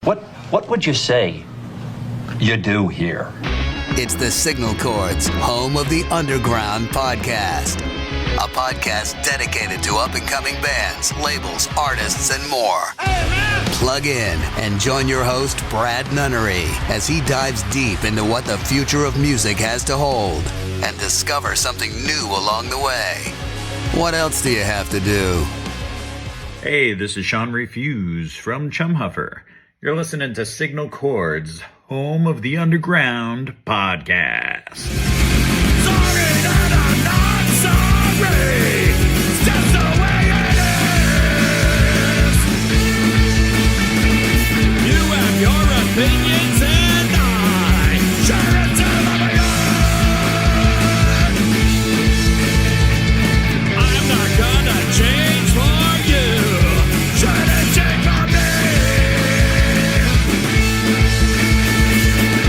What would you say you do here? It's the Signal Chords, home of the Underground podcast. A podcast dedicated to up-and-coming bands, labels, artists, and more. Plug in and join your host, Brad Nunnery, as he dives deep into what the future of music has to hold and discover something new along the way. What else do you have to do? Hey, this is Sean Refuse from Chumhuffer. You're listening to Signal Chords, home of the Underground podcast. Sorry that I'm not sorry. It's just the way it is. You have your opinions and I share it to my own. I'm not gonna change for you. Shouldn't change for me.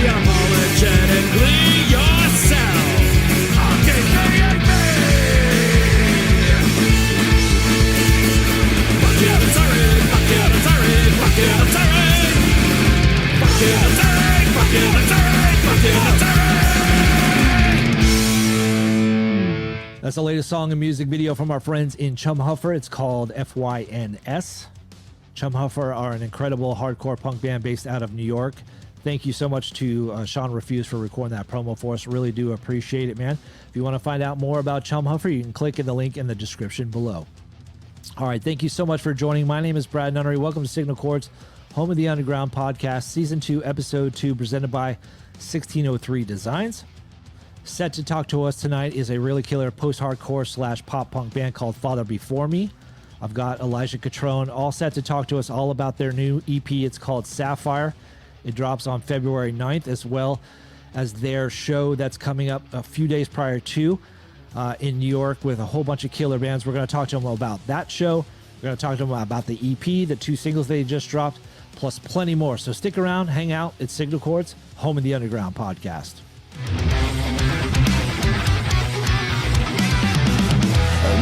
Be apologetically yourself. I'll keep being me. Fuck you, I'm sorry. Fuck you, I'm sorry. Fuck you, I'm sorry. Fuck you, I'm sorry. Fuck you, I'm sorry. Fuck you, I'm sorry. That's the latest song and music video from our friends in Chumhuffer. It's called FYNS. Chumhuffer are an incredible hardcore punk band based out of New York. Thank you so much to Sean Refuse for recording that promo for us. Really do appreciate it, man. If you want to find out more about Chumhuffer, you can click in the link in the description below. All right, thank you so much for joining. My name is Brad Nunnery. Welcome to Signal Chords, home of the Underground podcast, Season 2, Episode 2, presented by 1603 Designs. Set to talk to us tonight is a really killer post-hardcore / pop-punk band called Father Before Me. I've got Elijah Catrone all set to talk to us all about their new EP. It's called Sapphire. It drops on February 9th, as well as their show that's coming up a few days prior to in New York with a whole bunch of killer bands. We're going to talk to them about that show. We're going to talk to them about the EP, the 2 singles they just dropped, plus plenty more. So stick around, hang out. It's Signal Chords, home of the Underground podcast.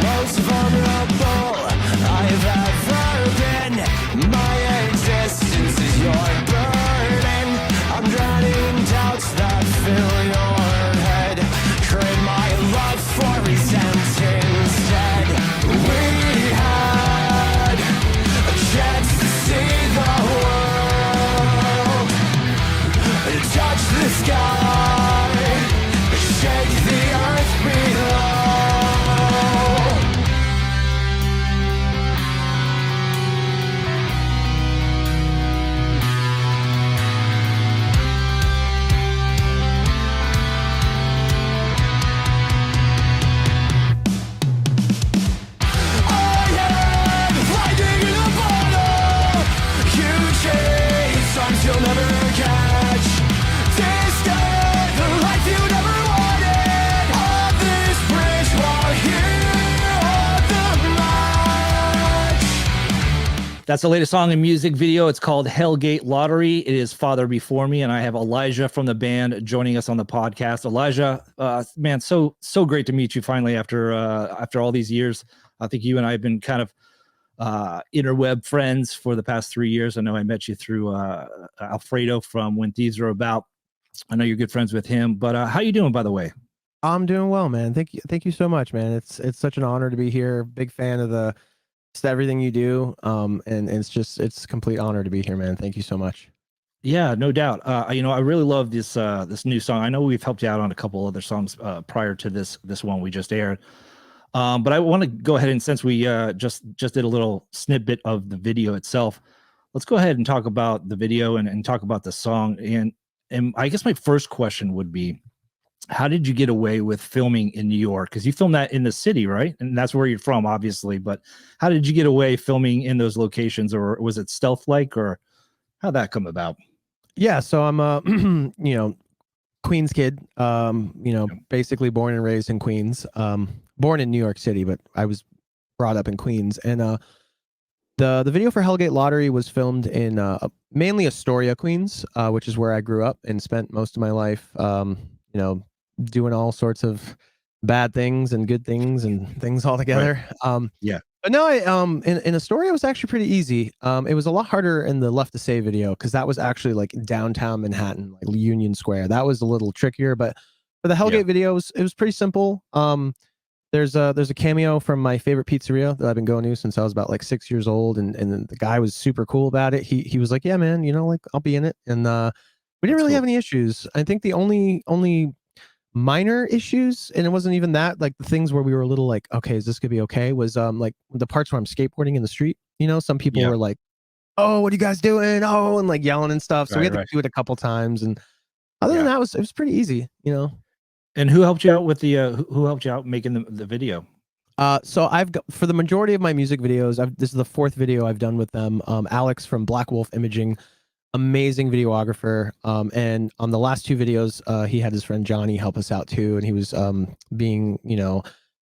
Most vulnerable I've ever been. My existence is your burden. I'm drowning doubts that fill your head. Trade my love for resentment instead. We had a chance to see the world, touch the sky, shake the earth below. You'll never catch. Tasted the life you never wanted. On this bridge while here on the march. That's the latest song and music video. It's called Hellgate Lottery. It is Father Before Me, and I have Elijah from the band joining us on the podcast. Elijah, man, so great to meet you finally after all these years. I think you and I have been kind of interweb friends for the past 3 years. I know I met you through Alfredo from When Thieves Are About. I know you're good friends with him, but how you doing, by the way? I'm doing well, man. Thank you so much, man. It's such an honor to be here. Big fan of just everything you do. And it's a complete honor to be here, man. Thank you so much. Yeah, no doubt. I really love this new song. I know we've helped you out on a couple other songs prior to this one we just aired. But I want to go ahead, and since we just did a little snippet of the video itself, let's go ahead and talk about the video and talk about the song. And I guess my first question would be, how did you get away with filming in New York? Because you filmed that in the city, right? And that's where you're from, obviously. But how did you get away filming in those locations, or was it stealth-like, or how'd that come about? Yeah, so I'm a Queens kid. Basically born and raised in Queens. Born in New York City, but I was brought up in Queens. And the video for Hellgate Lottery was filmed in mainly Astoria, Queens, which is where I grew up and spent most of my life, doing all sorts of bad things and good things and things all together. Right. Yeah. But no, in Astoria it was actually pretty easy. It was a lot harder in the Left to Say video because that was actually like downtown Manhattan, like Union Square. That was a little trickier, but for the Hellgate videos, it was pretty simple. There's a cameo from my favorite pizzeria that I've been going to since I was about like 6 years old, and the guy was super cool about it. He was like, yeah, man, like I'll be in it, and we didn't really have any issues. I think the only minor issues, and it wasn't even that, like the things where we were a little like, okay, is this gonna be okay, was like the parts where I'm skateboarding in the street. Some people were like, oh, what are you guys doing, oh, and like yelling and stuff, so we had to do it a couple times, and other than that, it was pretty easy. And who helped you out with the who helped you out making the video? So I've got, for the majority of my music videos, this is the 4th video I've done with them. Alex from Black Wolf Imaging, amazing videographer. And on the last 2 videos, he had his friend Johnny help us out too, and he was being,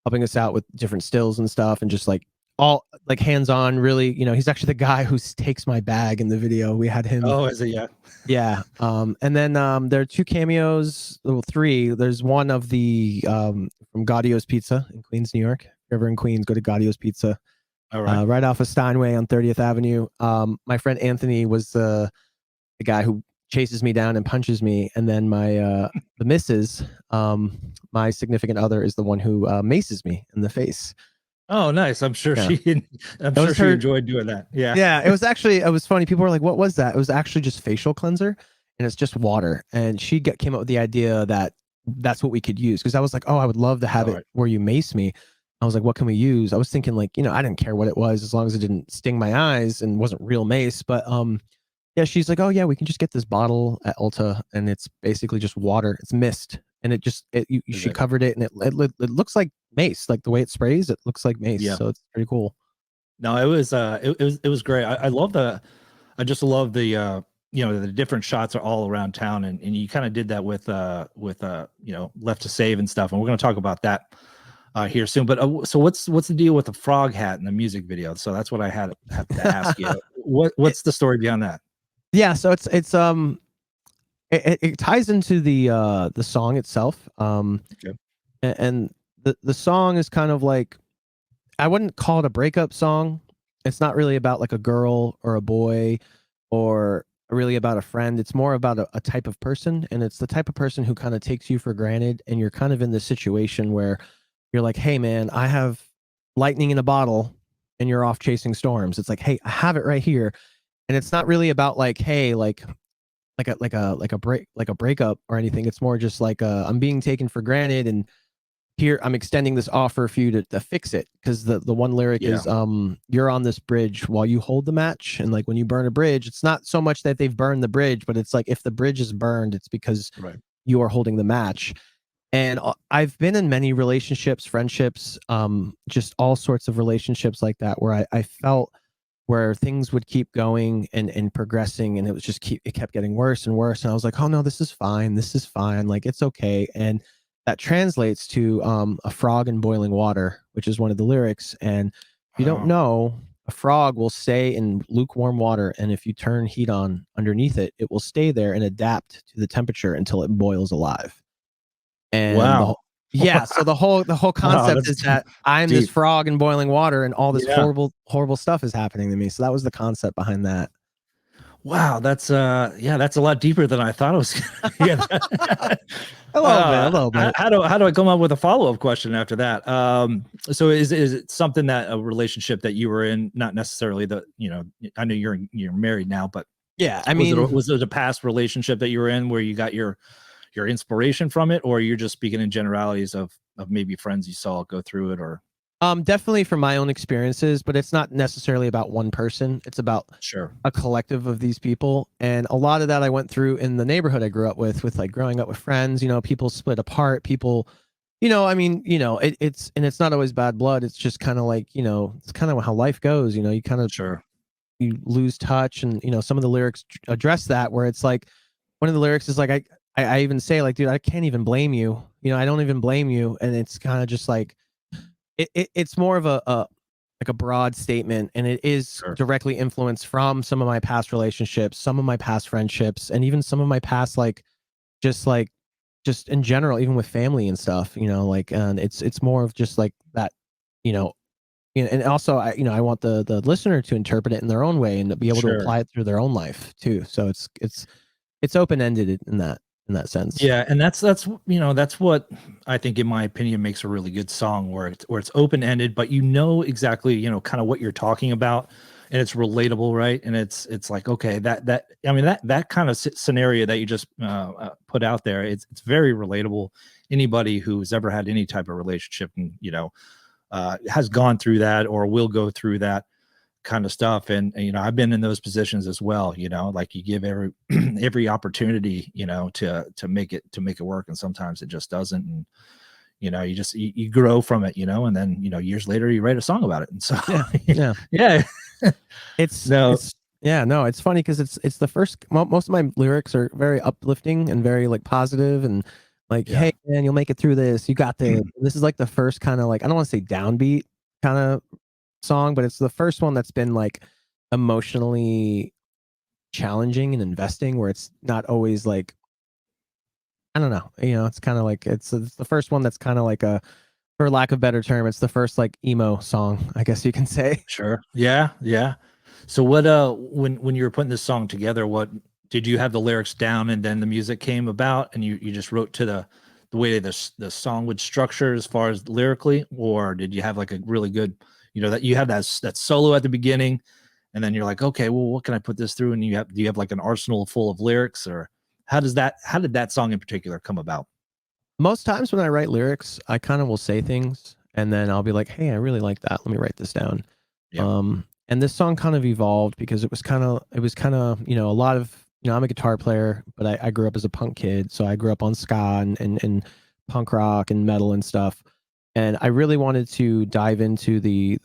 helping us out with different stills and stuff, and just like all like hands-on, really. He's actually the guy who takes my bag in the video. We had him. Oh, is it? Yeah. And then there are 2 cameos, well, 3. There's one of the from Gaudio's Pizza in Queens, New York. If you're ever in Queens, go to Gaudio's Pizza. All right. Right off of Steinway on 30th Avenue. My friend Anthony was the guy who chases me down and punches me, and then my the missus, my significant other, is the one who maces me in the face. Oh, nice. I'm sure she enjoyed doing that. Yeah, it was funny. People were like, what was that? It was actually just facial cleanser, and it's just water. And she came up with the idea that that's what we could use, because I was like, oh, I would love to have it where you mace me. I was like, what can we use? I was thinking like, I didn't care what it was as long as it didn't sting my eyes and wasn't real mace. But yeah, she's like, oh yeah, we can just get this bottle at Ulta, and it's basically just water. It's mist, and she covered it, and it looks like mace, like the way it sprays. It looks like mace, so it's pretty cool. No, it was great. I just love the the different shots are all around town, and you kind of did that with Left to Save and stuff, and we're going to talk about that here soon. But so what's the deal with the frog hat in the music video? So that's what I have to ask you. What's the story behind that? Yeah, so it ties into the song itself. And the song is kind of like, I wouldn't call it a breakup song. It's not really about like a girl or a boy or really about a friend. It's more about a type of person, and it's the type of person who kind of takes you for granted, and you're kind of in this situation where you're like, hey man, I have lightning in a bottle and you're off chasing storms. It's like, hey, I have it right here. And it's not really about like, hey, like a breakup or anything. It's more just like I'm being taken for granted, and here I'm extending this offer for you to fix it. Because the one lyric is you're on this bridge while you hold the match, and like when you burn a bridge, it's not so much that they've burned the bridge, but it's like if the bridge is burned, it's because you are holding the match. And I've been in many relationships, friendships, just all sorts of relationships like that, where I felt where things would keep going and progressing, and it was just it kept getting worse and worse. And I was like, oh no, this is fine. Like, it's okay. And that translates to a frog in boiling water, which is one of the lyrics. And if you don't know, a frog will stay in lukewarm water, and if you turn heat on underneath it, it will stay there and adapt to the temperature until it boils alive. And so the whole concept is that I'm this frog in boiling water, and all this horrible stuff is happening to me. So that was the concept behind that. Wow, that's a lot deeper than I thought it was. A little bit. How do I come up with a follow-up question after that? So is it something that a relationship that you were in, not necessarily I know you're married now, but I mean, was it a past relationship that you were in where you got your inspiration from it, or you're just speaking in generalities of maybe friends you saw go through it? Or definitely from my own experiences, but it's not necessarily about one person. It's about a collective of these people. And a lot of that I went through in the neighborhood I grew up with like growing up with friends. People split apart, people, it's not always bad blood. It's just kind of like, it's kind of how life goes. You kind of you lose touch, and some of the lyrics address that, where it's like, one of the lyrics is like, I even say like, dude, I can't even blame you. I don't even blame you. And it's kind of just like, it's more of a broad statement, and it is directly influenced from some of my past relationships, some of my past friendships, and even some of my past, just in general, even with family and stuff, and it's more of just like that, and also I want the listener to interpret it in their own way and be able to Sure. apply it through their own life too. So it's open-ended in that sense. Yeah, and that's that's what I think, in my opinion, makes a really good song, where it's open-ended, but exactly, kind of what you're talking about, and it's relatable, right? And it's like, okay, that kind of scenario that you just put out there, it's very relatable. Anybody who's ever had any type of relationship and has gone through that or will go through that kind of stuff, and I've been in those positions as well, like you give every every opportunity to make it work, and sometimes it just doesn't, and you grow from it, and then years later you write a song about it, and so yeah. It's funny because it's the first, most of my lyrics are very uplifting and very like positive and like, hey man, you'll make it through this, you got this. This is like the first kind of like, I don't want to say downbeat kind of song, but it's the first one that's been like emotionally challenging and investing, where it's not always like, I don't know, it's kind of like it's the first one that's kind of like a, for lack of a better term, it's the first like emo song, I guess you can say. Sure. Yeah. So what when you were putting this song together, what did you have the lyrics down and then the music came about and you just wrote to the way the song would structure as far as lyrically, or did you have like a really good, that you have that solo at the beginning and then you're like, okay, well, what can I put this through? And do you have like an arsenal full of lyrics, or how did that song in particular come about? Most times when I write lyrics, I kind of will say things and then I'll be like, hey, I really like that, let me write this down. And this song kind of evolved because it was kind of a lot of, I'm a guitar player, but I grew up as a punk kid, so I grew up on ska and punk rock and metal and stuff. And I really wanted to dive into the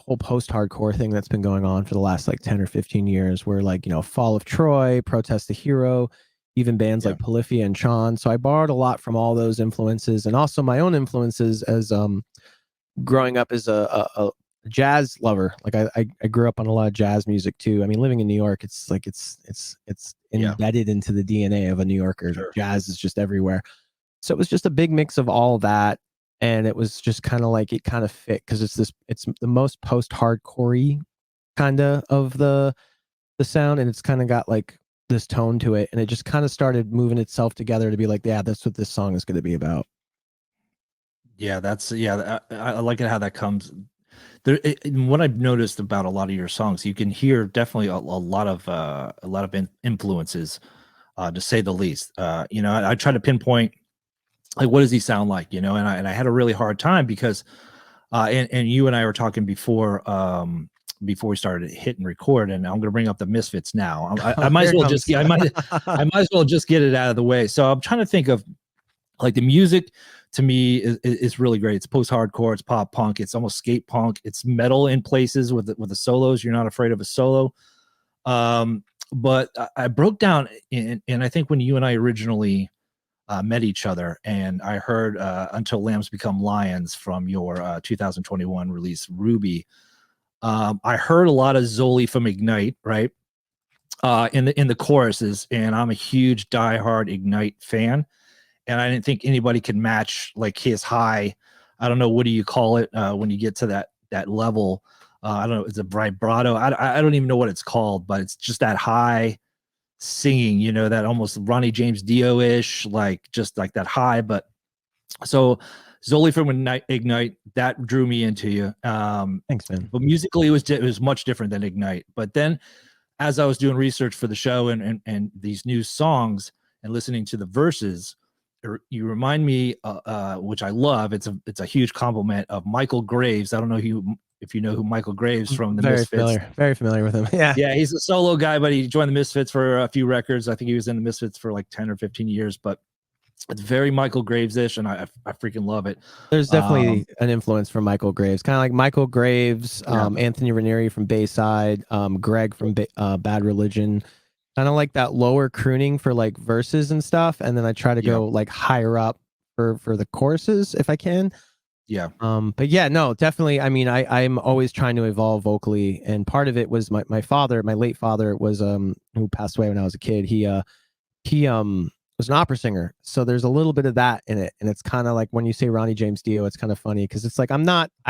whole post-hardcore thing that's been going on for the last like 10 or 15 years, where like, Fall of Troy, Protest the Hero, even bands like Polyphia and Sean. So I borrowed a lot from all those influences, and also my own influences as growing up as a jazz lover. Like I grew up on a lot of jazz music too. I mean, living in New York, it's like it's embedded into the DNA of a New Yorker. Sure. Jazz is just everywhere. So it was just a big mix of all that, and it was just kind of like, it kind of fit because it's the most post-hardcore-y kind of the sound, and it's kind of got like this tone to it, and it just kind of started moving itself together to be like, yeah, that's what this song is going to be about. Yeah, I like it how that comes. What I've noticed about a lot of your songs, you can hear definitely a lot of influences, to say the least. I try to pinpoint like, what does he sound like, and I had a really hard time because, and you and I were talking before we started hit and record, and I'm going to bring up the Misfits now. I might as well just I might as well just get it out of the way. So I'm trying to think of like the music. To me is really great. It's post-hardcore, it's pop punk, it's almost skate punk, it's metal in places with the solos. You're not afraid of a solo. But I broke down and I think when you and I originally met each other, and I heard Until Lambs Become Lions from your 2021 release Ruby, I heard a lot of Zoli from Ignite, right? In the choruses, and I'm a huge diehard Ignite fan. And I didn't think anybody could match like his high. I don't know, what do you call it when you get to that level? I don't know, it's a vibrato. I don't even know what it's called, but it's just that high singing, that almost Ronnie James Dio-ish, like just like that high. But so Zoli from Ignite, that drew me into you. Thanks, man. But musically, it was much different than Ignite. But then, as I was doing research for the show and these new songs and listening to the verses, you remind me, which I love. It's a huge compliment of Michael Graves. I don't know if you know who Michael Graves from the Misfits. Very familiar with him. Yeah, he's a solo guy, but he joined the Misfits for a few records. I think he was in the Misfits for like 10 or 15 years. But it's very Michael Graves-ish, and I freaking love it. There's definitely an influence from Michael Graves, kind of like Michael Graves, Anthony Ranieri from Bayside, Greg from Bad Religion. Kind of like that lower crooning for like verses and stuff, and then I try to go like higher up for the choruses if I can. Yeah. But yeah, no, definitely. I mean, I'm always trying to evolve vocally, and part of it was my father, my late father was who passed away when I was a kid. He was an opera singer. So there's a little bit of that in it. And it's kind of like when you say Ronnie James Dio, it's kind of funny because it's like I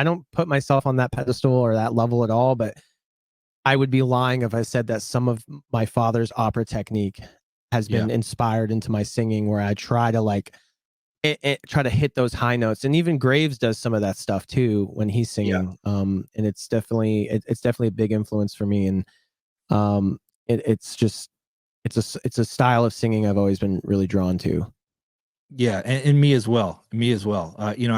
don't put myself on that pedestal or that level at all, but I would be lying if I said that some of my father's opera technique has been inspired into my singing, where I try to like try to hit those high notes. And even Graves does some of that stuff too when he's singing. And it's definitely a big influence for me. And it's a style of singing I've always been really drawn to. Yeah, and me as well. You know,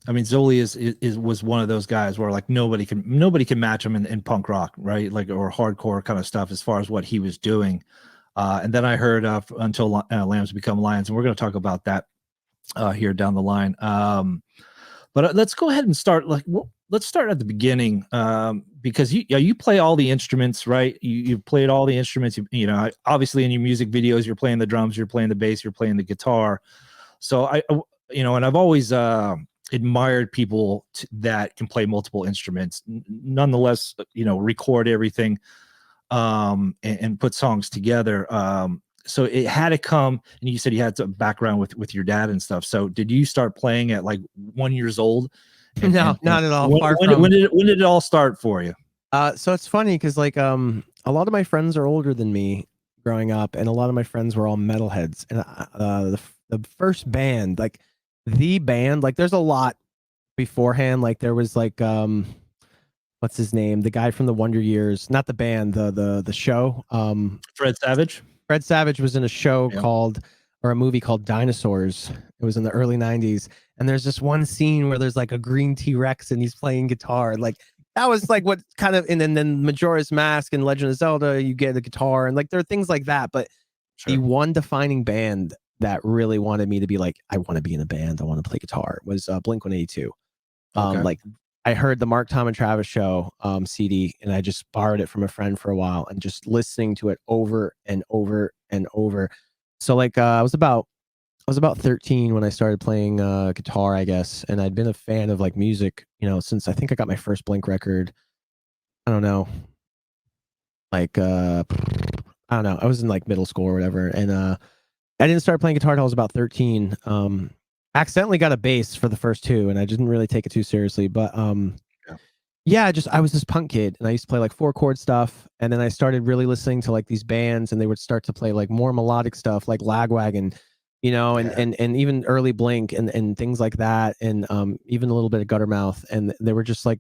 I mean, Zoli was one of those guys where like nobody can match him in punk rock, right? Like, or hardcore kind of stuff as far as what he was doing. And then I heard Until Lambs Become Lions, and we're going to talk about that here down the line. But let's go ahead and start. Let's start at the beginning, because you play all the instruments, right? You played all the instruments. You know, obviously in your music videos, you're playing the drums, you're playing the bass, you're playing the guitar. So and I've always admired people that can play multiple instruments, nonetheless, record everything and put songs together. So it had to come, and you said you had some background with your dad and stuff. So did you start playing at like 1 year old? No, not at all. When did it all start for you? So it's funny because like a lot of my friends are older than me growing up, and a lot of my friends were all metalheads. And the first band, like the band, like there's a lot beforehand. Like there was like what's his name? The guy from the Wonder Years, not the band, the show. Fred Savage. Fred Savage was in a show or a movie called Dinosaurs. It was in the early 90s. And there's this one scene where there's like a green T-Rex and he's playing guitar. Like that was like what kind of, and then Majora's Mask and Legend of Zelda, you get a guitar, and like there are things like that. But the one defining band that really wanted me to be like, I want to be in a band, I want to play guitar, was Blink-182. Like I heard the Mark, Tom, and Travis show CD, and I just borrowed it from a friend for a while and just listening to it over and over and over. So like I was about 13 when I started playing guitar, I guess, and I'd been a fan of like music, since I think I got my first Blink record. I don't know, like I don't know. I was in like middle school or whatever, and I didn't start playing guitar until I was about 13. Accidentally got a bass for the first two, and I didn't really take it too seriously. But I was this punk kid, and I used to play like 4-chord stuff, and then I started really listening to like these bands, and they would start to play like more melodic stuff, like Lagwagon, and even early Blink and things like that, and even a little bit of Guttermouth, and they were just like,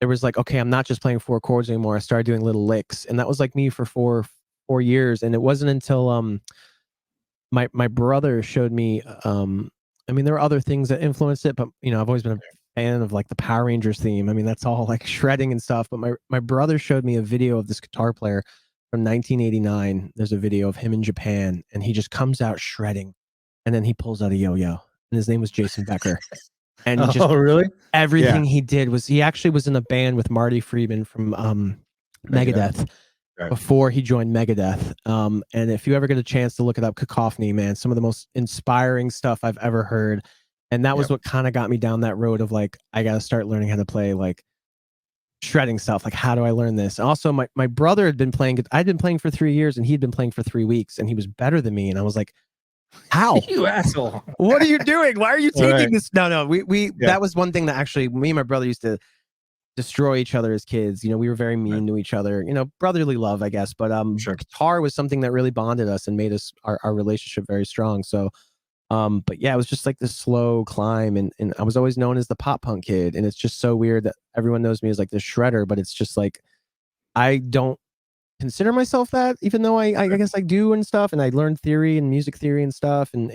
there was like, okay, I'm not just playing 4 chords anymore. I started doing little licks, and that was like me for four years, and it wasn't until my brother showed me. I mean, there were other things that influenced it, but I've always been a fan of like the Power Rangers theme. I mean, that's all like shredding and stuff. But my brother showed me a video of this guitar player from 1989. There's a video of him in Japan, and he just comes out shredding, and then he pulls out a yo-yo, and his name was Jason Becker. And really? Everything he did was, he actually was in a band with Marty Friedman from Megadeth. Right. Before he joined Megadeth. And if you ever get a chance to look it up, Cacophony, man, some of the most inspiring stuff I've ever heard. And that was what kind of got me down that road of like, I got to start learning how to play like shredding stuff. Like, how do I learn this? And also my brother had been playing, I'd been playing for 3 years, and he'd been playing for 3 weeks, and he was better than me. And I was like, how? You asshole. What are you doing? Why are you taking this? No, that was one thing that actually me and my brother used to destroy each other as kids. We were very mean to each other, brotherly love, I guess. But guitar was something that really bonded us and made us our relationship very strong. So but yeah, it was just like this slow climb, and I was always known as the pop punk kid, and it's just so weird that everyone knows me as like the shredder, but it's just like I don't consider myself that, even though I guess I do and stuff, and I learned theory and music theory and stuff, and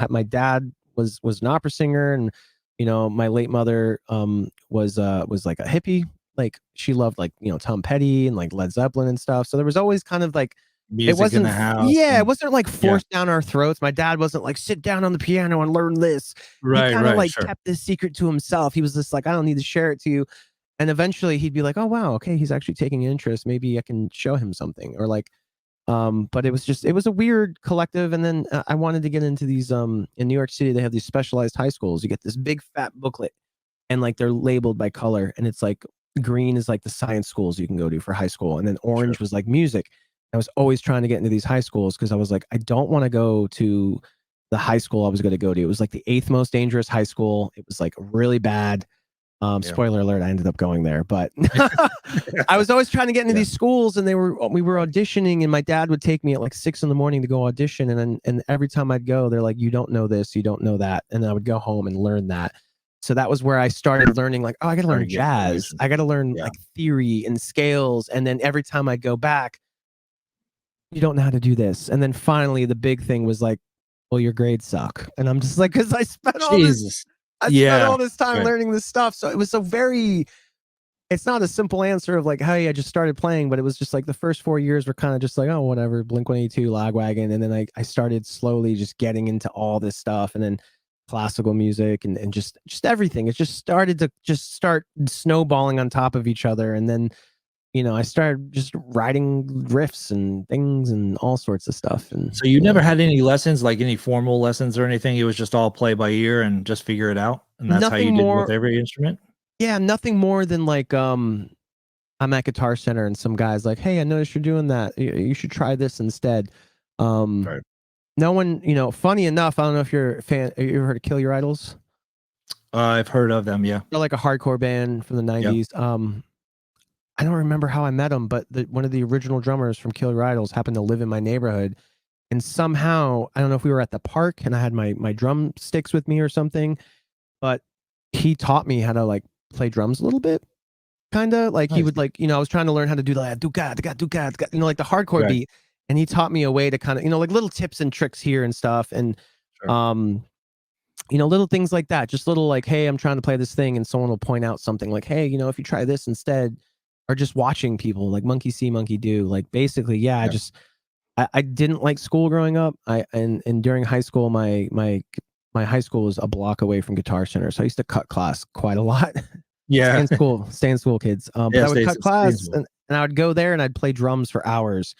my dad was an opera singer, and my late mother was like a hippie. Like she loved like Tom Petty and like Led Zeppelin and stuff. So there was always kind of like music, it wasn't in the house. Yeah, it wasn't like forced down our throats. My dad wasn't like, sit down on the piano and learn this. Right, he kind of kept this secret to himself. He was just like, I don't need to share it to you. And eventually he'd be like, oh wow, okay, he's actually taking an interest. Maybe I can show him something. Or like but it was a weird collective. And then I wanted to get into these in New York City, they have these specialized high schools. You get this big fat booklet, and like they're labeled by color, and it's like green is like the science schools you can go to for high school, and then orange was like music, I was always trying to get into these high schools because I was like, I don't want to go to the high school I was going to go to. It was like the 8th most dangerous high school. It was like really bad. Spoiler alert, I ended up going there, but I was always trying to get into these schools, and we were auditioning, and my dad would take me at like 6 a.m. to go audition. And every time I'd go, they're like, you don't know this, you don't know that. And I would go home and learn that. So that was where I started learning, like, oh, I got to learn jazz. I got to learn like theory and scales. And then every time I'd go back, you don't know how to do this. And then finally the big thing was like, well, your grades suck. And I'm just like, because I spent all this time learning this stuff. So it was it's not a simple answer of like, hey, I just started playing, but it was just like the first 4 years were kind of just like, oh, whatever, Blink-182, Lagwagon. And then I started slowly just getting into all this stuff, and then classical music and just everything. It just started to start snowballing on top of each other. And then, I started just writing riffs and things and all sorts of stuff. And so you never had any lessons, like any formal lessons or anything? It was just all play by ear and just figure it out. And that's how you did with every instrument? Yeah, nothing more than like, I'm at Guitar Center and some guy's like, hey, I noticed you're doing that. You should try this instead. No one, funny enough, I don't know if you're a fan. You ever heard of Kill Your Idols? I've heard of them, yeah. They're like a hardcore band from the 90s. Yep. I don't remember how I met them, but one of the original drummers from Kill Your Idols happened to live in my neighborhood. And somehow, I don't know if we were at the park and I had my drumsticks with me or something, but he taught me how to like play drums a little bit. Kind of like he would like, I was trying to learn how to do like like the hardcore beat. And he taught me a way to kind of, like little tips and tricks here and stuff. And, little things like that, just little like, hey, I'm trying to play this thing. And someone will point out something like, hey, if you try this instead, or just watching people like monkey see, monkey do. Like basically, I didn't like school growing up. And during high school, my high school was a block away from Guitar Center. So I used to cut class quite a lot. Yeah. Stay in school, kids. But I would cut class and I would go there and I'd play drums for hours.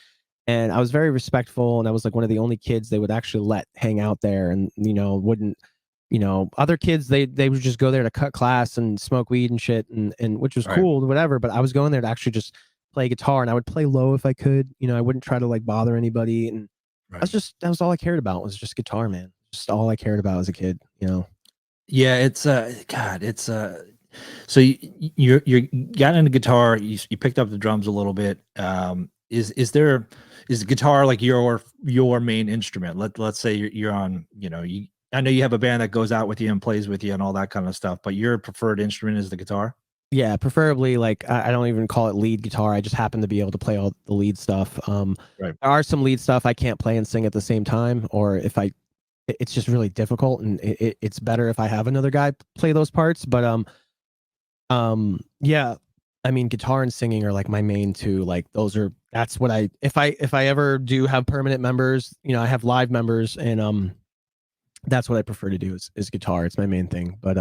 And I was very respectful, and I was like one of the only kids they would actually let hang out there, and wouldn't, other kids they would just go there to cut class and smoke weed and shit, and which was cool, whatever. But I was going there to actually just play guitar, and I would play low if I could. I wouldn't try to like bother anybody, and that was all I cared about, was just guitar, man. Just all I cared about as a kid, Yeah, it's so you got into guitar, you picked up the drums a little bit. Is guitar like your main instrument? Let's say you're on, I know you have a band that goes out with you and plays with you and all that kind of stuff, but your preferred instrument is the guitar? Yeah, preferably like I don't even call it lead guitar. I just happen to be able to play all the lead stuff. There are some lead stuff I can't play and sing at the same time, or it's just really difficult, and it's better if I have another guy play those parts. But yeah, I mean, guitar and singing are like my main two. Like that's what if I ever do have permanent members, I have live members, and that's what I prefer to do is guitar. It's my main thing. But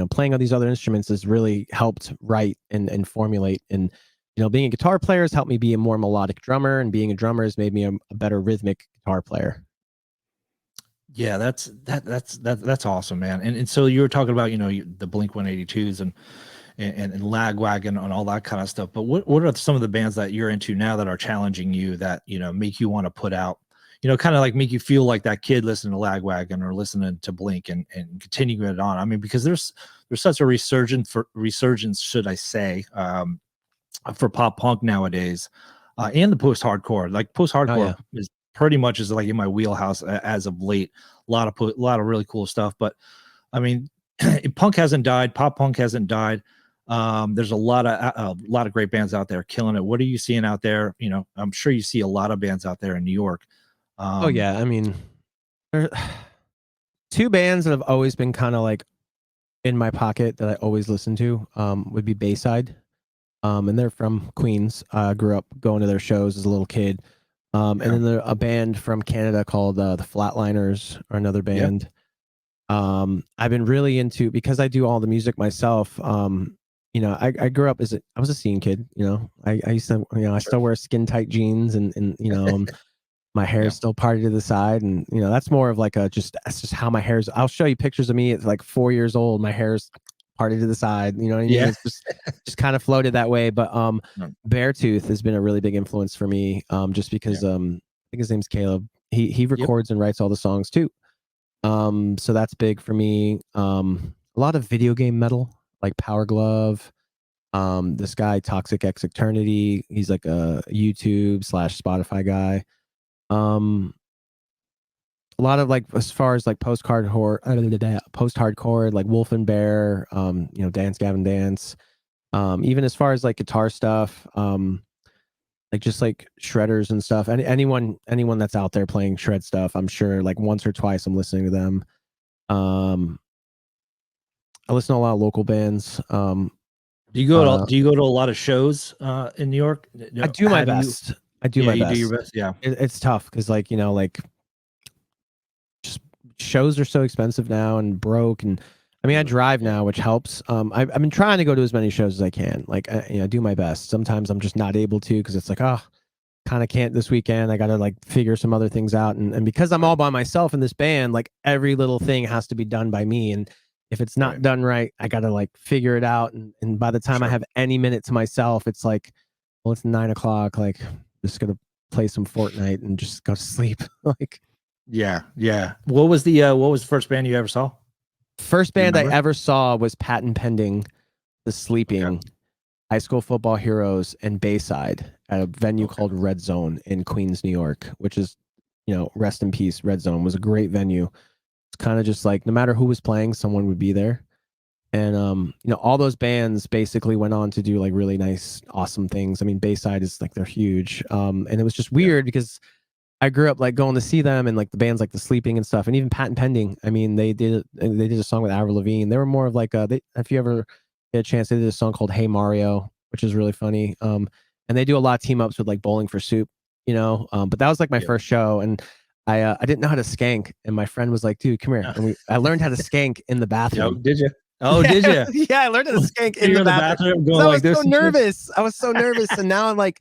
playing on these other instruments has really helped write and formulate. And being a guitar player has helped me be a more melodic drummer, and being a drummer has made me a better rhythmic guitar player. Yeah, that's awesome, man. And so you were talking about the Blink-182s and Lagwagon and all that kind of stuff. But what are some of the bands that you're into now that are challenging you, that make you want to put out, kind of like make you feel like that kid listening to Lagwagon or listening to Blink and continuing it on? I mean, because there's such a resurgence, should I say, for pop punk nowadays, and the post-hardcore. Like post-hardcore is pretty much is like in my wheelhouse as of late. A lot of really cool stuff. But I mean, punk hasn't died. Pop punk hasn't died. There's a lot of great bands out there killing it. What are you seeing out there? I'm sure you see a lot of bands out there in New York. Oh yeah, I mean, there are two bands that have always been kind of like in my pocket that I always listen to. Would be Bayside, and they're from Queens. I grew up going to their shows as a little kid. And then there's a band from Canada called the Flatliners, or another band. I've been really into, because I do all the music myself. I grew up I was a scene kid. I used to, I still wear skin tight jeans, and my hair is still parted to the side, and that's more of like that's just how my hair is. I'll show you pictures of me at like 4 years old. My hair's party to the side. You know what I mean? Yeah. It's just kind of floated that way. But Beartooth has been a really big influence for me. Just because I think his name's Caleb. He records and writes all the songs too. So that's big for me. A lot of video game metal, like Power Glove. This guy Toxic X Eternity, he's like a YouTube / Spotify guy. A lot of like, as far as like post-hardcore, like Wolf and Bear, you know, Dance Gavin Dance. Even as far as like guitar stuff, like just like shredders and stuff. And anyone that's out there playing shred stuff, I'm sure like once or twice I'm listening to them. I listen to a lot of local bands. Do you go to a lot of shows in New York? I do my best. I do my best. Do your best. Yeah. It's tough because, like, you know, like just shows are so expensive now and broke. And I mean, I drive now, which helps. I've been trying to go to as many shows as I can. Like, I do my best. Sometimes I'm just not able to because it's like, oh, kind of can't this weekend. I got to like figure some other things out. And because I'm all by myself in this band, like every little thing has to be done by me. And if it's not done right, I got to like figure it out. And by the time I have any minute to myself, it's like, well, it's 9 o'clock. Like, just going to play some Fortnite and just go to sleep. Like, yeah. What was the first band you ever saw? First band I ever saw was Patent Pending, The Sleeping, High School Football Heroes, and Bayside at a venue called Red Zone in Queens, New York, which is, you know, rest in peace. Red Zone was a great venue. It's kind of just like no matter who was playing, someone would be there. And, you know, all those bands basically went on to do like really nice, awesome things. I mean, Bayside is like, they're huge. And it was just weird because I grew up like going to see them and like the bands like The Sleeping and stuff, and even Patent Pending. I mean, they did a song with Avril Lavigne. They were more of like if you ever get a chance, they did a song called Hey Mario, which is really funny. And they do a lot of team ups with like Bowling for Soup, you know. But that was like my first show, and I didn't know how to skank, and my friend was like, "Dude, come here." And I learned how to skank in the bathroom. Yo, did you? Oh, did you? Yeah, I learned how to skank in the bathroom. Going like I was so nervous. I was so nervous, and now I'm like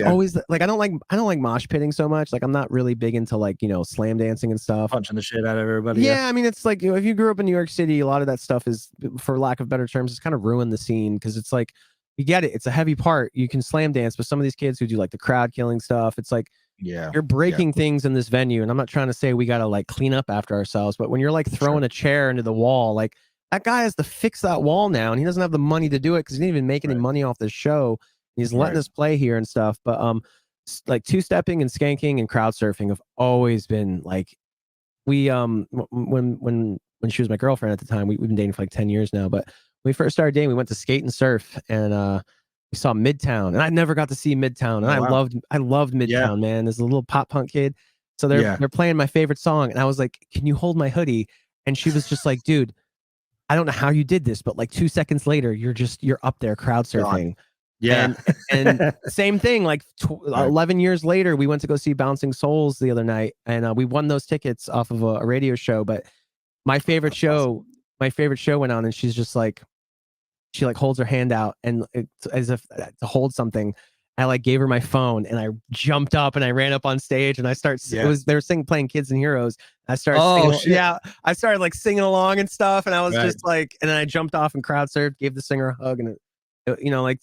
always like I don't like mosh pitting so much. Like I'm not really big into like, you know, slam dancing and stuff. Punching the shit out of everybody. Yeah, I mean, it's like, you know, if you grew up in New York City, a lot of that stuff is, for lack of better terms, it's kind of ruined the scene because it's like, you get it. It's a heavy part. You can slam dance, but some of these kids who do like the crowd killing stuff, it's like, you're breaking things in this venue. And I'm not trying to say we got to like clean up after ourselves, but when you're like throwing a chair into the wall, like that guy has to fix that wall now, and he doesn't have the money to do it because he didn't even make any money off this show. He's letting us play here and stuff. But like two-stepping and skanking and crowd surfing have always been like, we when she was my girlfriend at the time, we've been dating for like 10 years now, but when we first started dating, we went to skate and surf, and we saw Midtown, and I never got to see Midtown, and I loved Midtown, man. There's a little pop punk kid, so they're playing my favorite song, and I was like, "Can you hold my hoodie?" And she was just like, "Dude, I don't know how you did this, but like 2 seconds later, you're up there crowd surfing." Yeah. And same thing, like 11 years later, we went to go see Bouncing Souls the other night, and we won those tickets off of a radio show. But my favorite show went on, and she's just like, she like holds her hand out, and it's as if to hold something. I like gave her my phone, and I jumped up and I ran up on stage, and I they were playing Kids and Heroes. I started singing, I started like singing along and stuff, and I was just like, and then I jumped off and crowd surfed, gave the singer a hug, and you know, like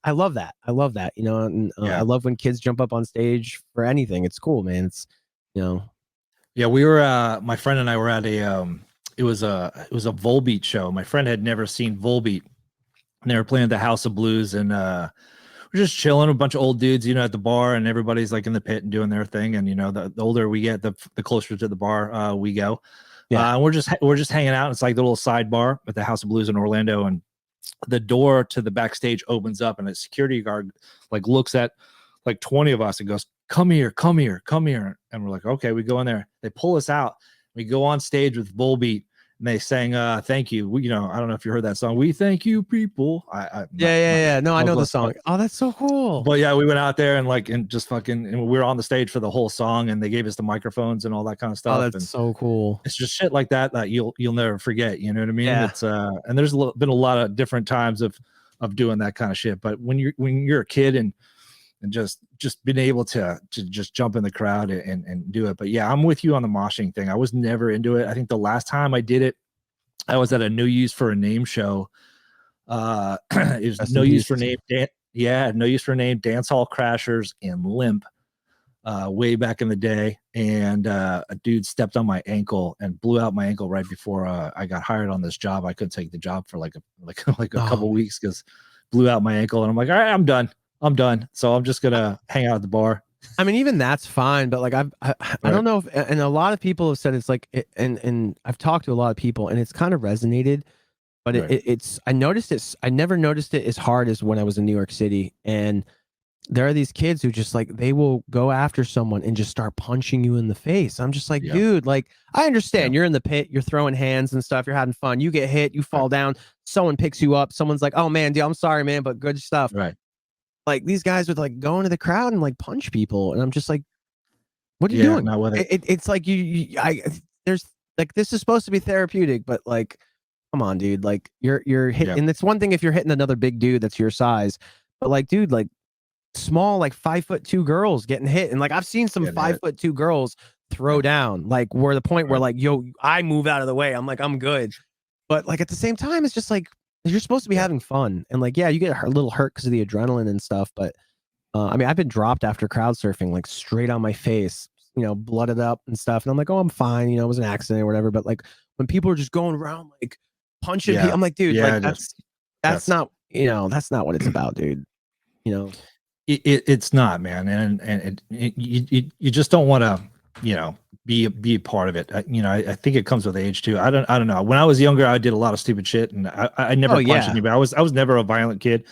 I love that. You know, and I love when kids jump up on stage for anything. It's cool, man. It's, you know. Yeah, we were my friend and I were at it was a Volbeat show. My friend had never seen Volbeat, and they were playing at the House of Blues, and we're just chilling, a bunch of old dudes, you know, at the bar, and everybody's like in the pit and doing their thing. And you know, the older we get, the closer to the bar we go. And we're just hanging out. It's like the little sidebar at the House of Blues in Orlando, and the door to the backstage opens up, and a security guard like looks at like 20 of us and goes, come here. And we're like, okay, we go in there. They pull us out. We go on stage with Volbeat, and they sang thank you. You know, I don't know if you heard that song, We Thank You People. No, I know the song. Oh, that's so cool. But yeah, we went out there and just fucking, and we were on the stage for the whole song, and they gave us the microphones and all that kind of stuff. Oh, that's so cool. It's just shit like that you'll never forget, you know what I mean? Yeah. It's and there's been a lot of different times of doing that kind of shit, but when you're a kid and just being able to just jump in the crowd and do it. But yeah, I'm with you on the moshing thing. I was never into it. I think the last time I did it I was at a No Use for a Name show. It was Rest No in Use peace. for Name. No Use for Name, Dance Hall Crashers, and Limp. Way back in the day, and a dude stepped on my ankle and blew out my ankle right before I got hired on this job. I couldn't take the job for like a couple weeks because blew out my ankle, and I'm like, all right, I'm done. So I'm just gonna hang out at the bar. I mean, even that's fine, but like I don't know if, and a lot of people have said it's like, and I've talked to a lot of people, and it's kind of resonated, but it's I noticed it. I never noticed it as hard as when I was in New York City, and there are these kids who just like they will go after someone and just start punching you in the face. I'm just like, dude, like I understand you're in the pit, you're throwing hands and stuff, you're having fun, you get hit, you fall down, someone picks you up, someone's like, oh man, dude, I'm sorry, man, but good stuff. Right. Like these guys would like go into the crowd and like punch people, and I'm just like, what are you doing? Not with it. It's like there's like this is supposed to be therapeutic, but like, come on, dude, like you're hitting. And it's one thing if you're hitting another big dude that's your size, but like, dude, like small like 5'2" girls getting hit, and like I've seen some 5'2" girls throw down, like where the point where like I move out of the way, I'm like I'm good, but like at the same time it's just like you're supposed to be having fun, and like you get a little hurt because of the adrenaline and stuff, but I mean I've been dropped after crowd surfing like straight on my face, blooded up and stuff, and I'm like, oh, I'm fine, it was an accident or whatever, but like when people are just going around like punching people, I'm like, dude, like that's not that's not what it's about, dude. It's not, man, and you just don't want to be a part of it. I think it comes with age too. I don't know. When I was younger, I did a lot of stupid shit, and I never punched anybody. I was never a violent kid,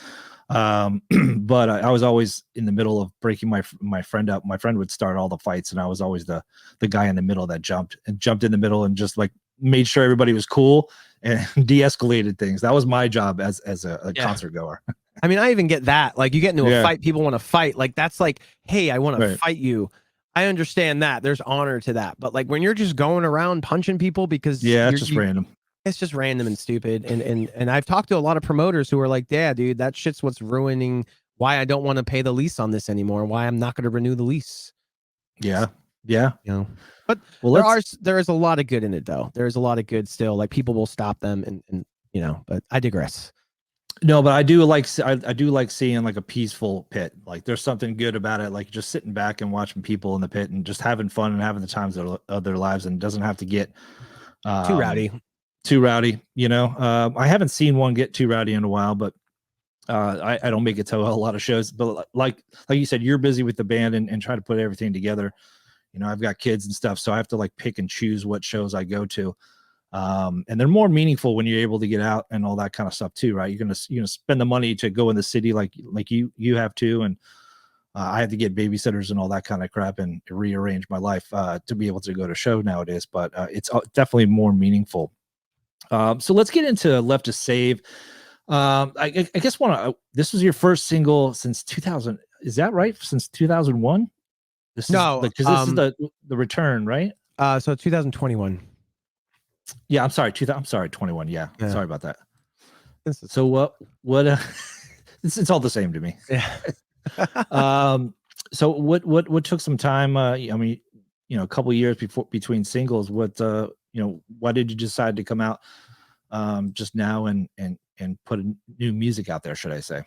but I was always in the middle of breaking my friend up. My friend would start all the fights, and I was always the guy in the middle that jumped in the middle and just like made sure everybody was cool and de-escalated things. That was my job as a concert goer. I mean, I even get that. Like, you get into a fight, people want to fight. Like, that's like, hey, I want to fight you. I understand that. There's honor to that. But like, when you're just going around punching people because it's just random. It's just random and stupid. And I've talked to a lot of promoters who are like, yeah, dude, that shit's what's ruining why I don't want to pay the lease on this anymore. Why I'm not going to renew the lease. Yeah. But there is a lot of good in it, though. There is a lot of good still. Like, people will stop them, and but I digress. No, but I do like seeing like a peaceful pit. Like there's something good about it. Like just sitting back and watching people in the pit and just having fun and having the times of their lives, and it doesn't have to get too rowdy. I haven't seen one get too rowdy in a while, but I don't make it to a lot of shows. But like you said, you're busy with the band and try to put everything together. I've got kids and stuff, so I have to like pick and choose what shows I go to. And they're more meaningful when you're able to get out and all that kind of stuff too, right? You're gonna spend the money to go in the city like you have to, and I have to get babysitters and all that kind of crap and rearrange my life to be able to go to show nowadays. But it's definitely more meaningful. So let's get into Left to Save. I guess this was your first single since 2000. Is that right? Since 2001? No, because this is the return, right? So 2021. Yeah, I'm sorry. 21. Yeah. Sorry about that. So what? It's all the same to me. Yeah. So what took some time? I mean, a couple of years between singles. Why did you decide to come out just now and put new music out there? Should I say?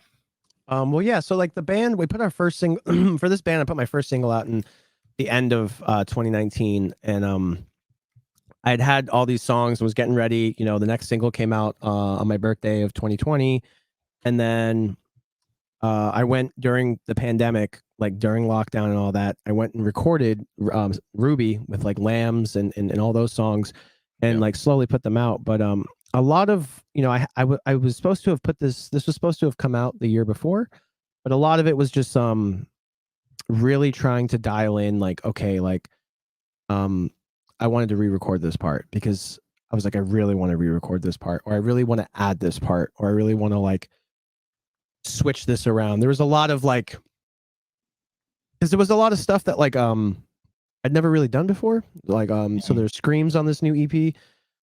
Well, yeah. So like the band, we put our first single for this band. I put my first single out in the end of 2019, and I'd had all these songs, was getting ready. The next single came out on my birthday of 2020. And then I went during the pandemic, like during lockdown and all that, I went and recorded Ruby with like Lambs and all those songs and like slowly put them out. But a lot of, I was supposed to have this was supposed to have come out the year before, but a lot of it was just really trying to dial in like, okay, like I wanted to re-record this part because I was like, I really want to re-record this part, or I really want to add this part, or I really want to like switch this around. There was a lot of like, because there was a lot of stuff that like I'd never really done before. Like so there's screams on this new EP.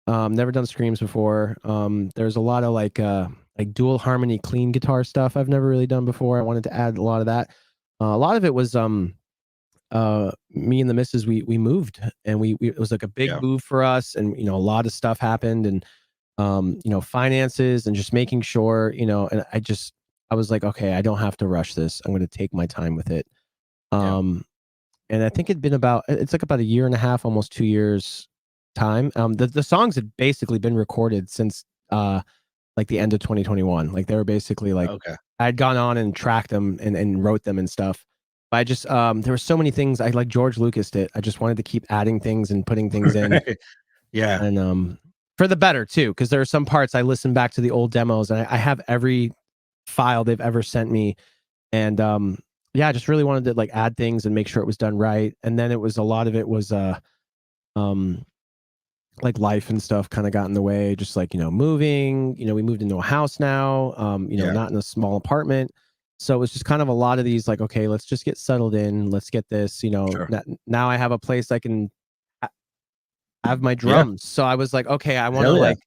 Never done screams before. There's a lot of like dual harmony clean guitar stuff I've never really done before. I wanted to add a lot of that. A lot of it was me and the missus, we moved, and we it was like a big move for us, and a lot of stuff happened, and finances and just making sure, and I was like, okay, I don't have to rush this. I'm going to take my time with it. And I think it's like about a year and a half, almost 2 years time. The songs had basically been recorded since like the end of 2021. Like they were basically like, Okay. I had gone on and tracked them and wrote them and stuff. But I just there were so many things I like George Lucas did. I just wanted to keep adding things and putting things in. Yeah. And for the better too, because there are some parts I listen back to the old demos and I have every file they've ever sent me. And I just really wanted to like add things and make sure it was done right. And then a lot of it was like life and stuff kind of got in the way, just like, moving, we moved into a house now, not in a small apartment. So it was just kind of a lot of these like, okay, let's just get settled in. Let's get this, Sure. now I have a place I can have my drums. So I was like, okay, I want to like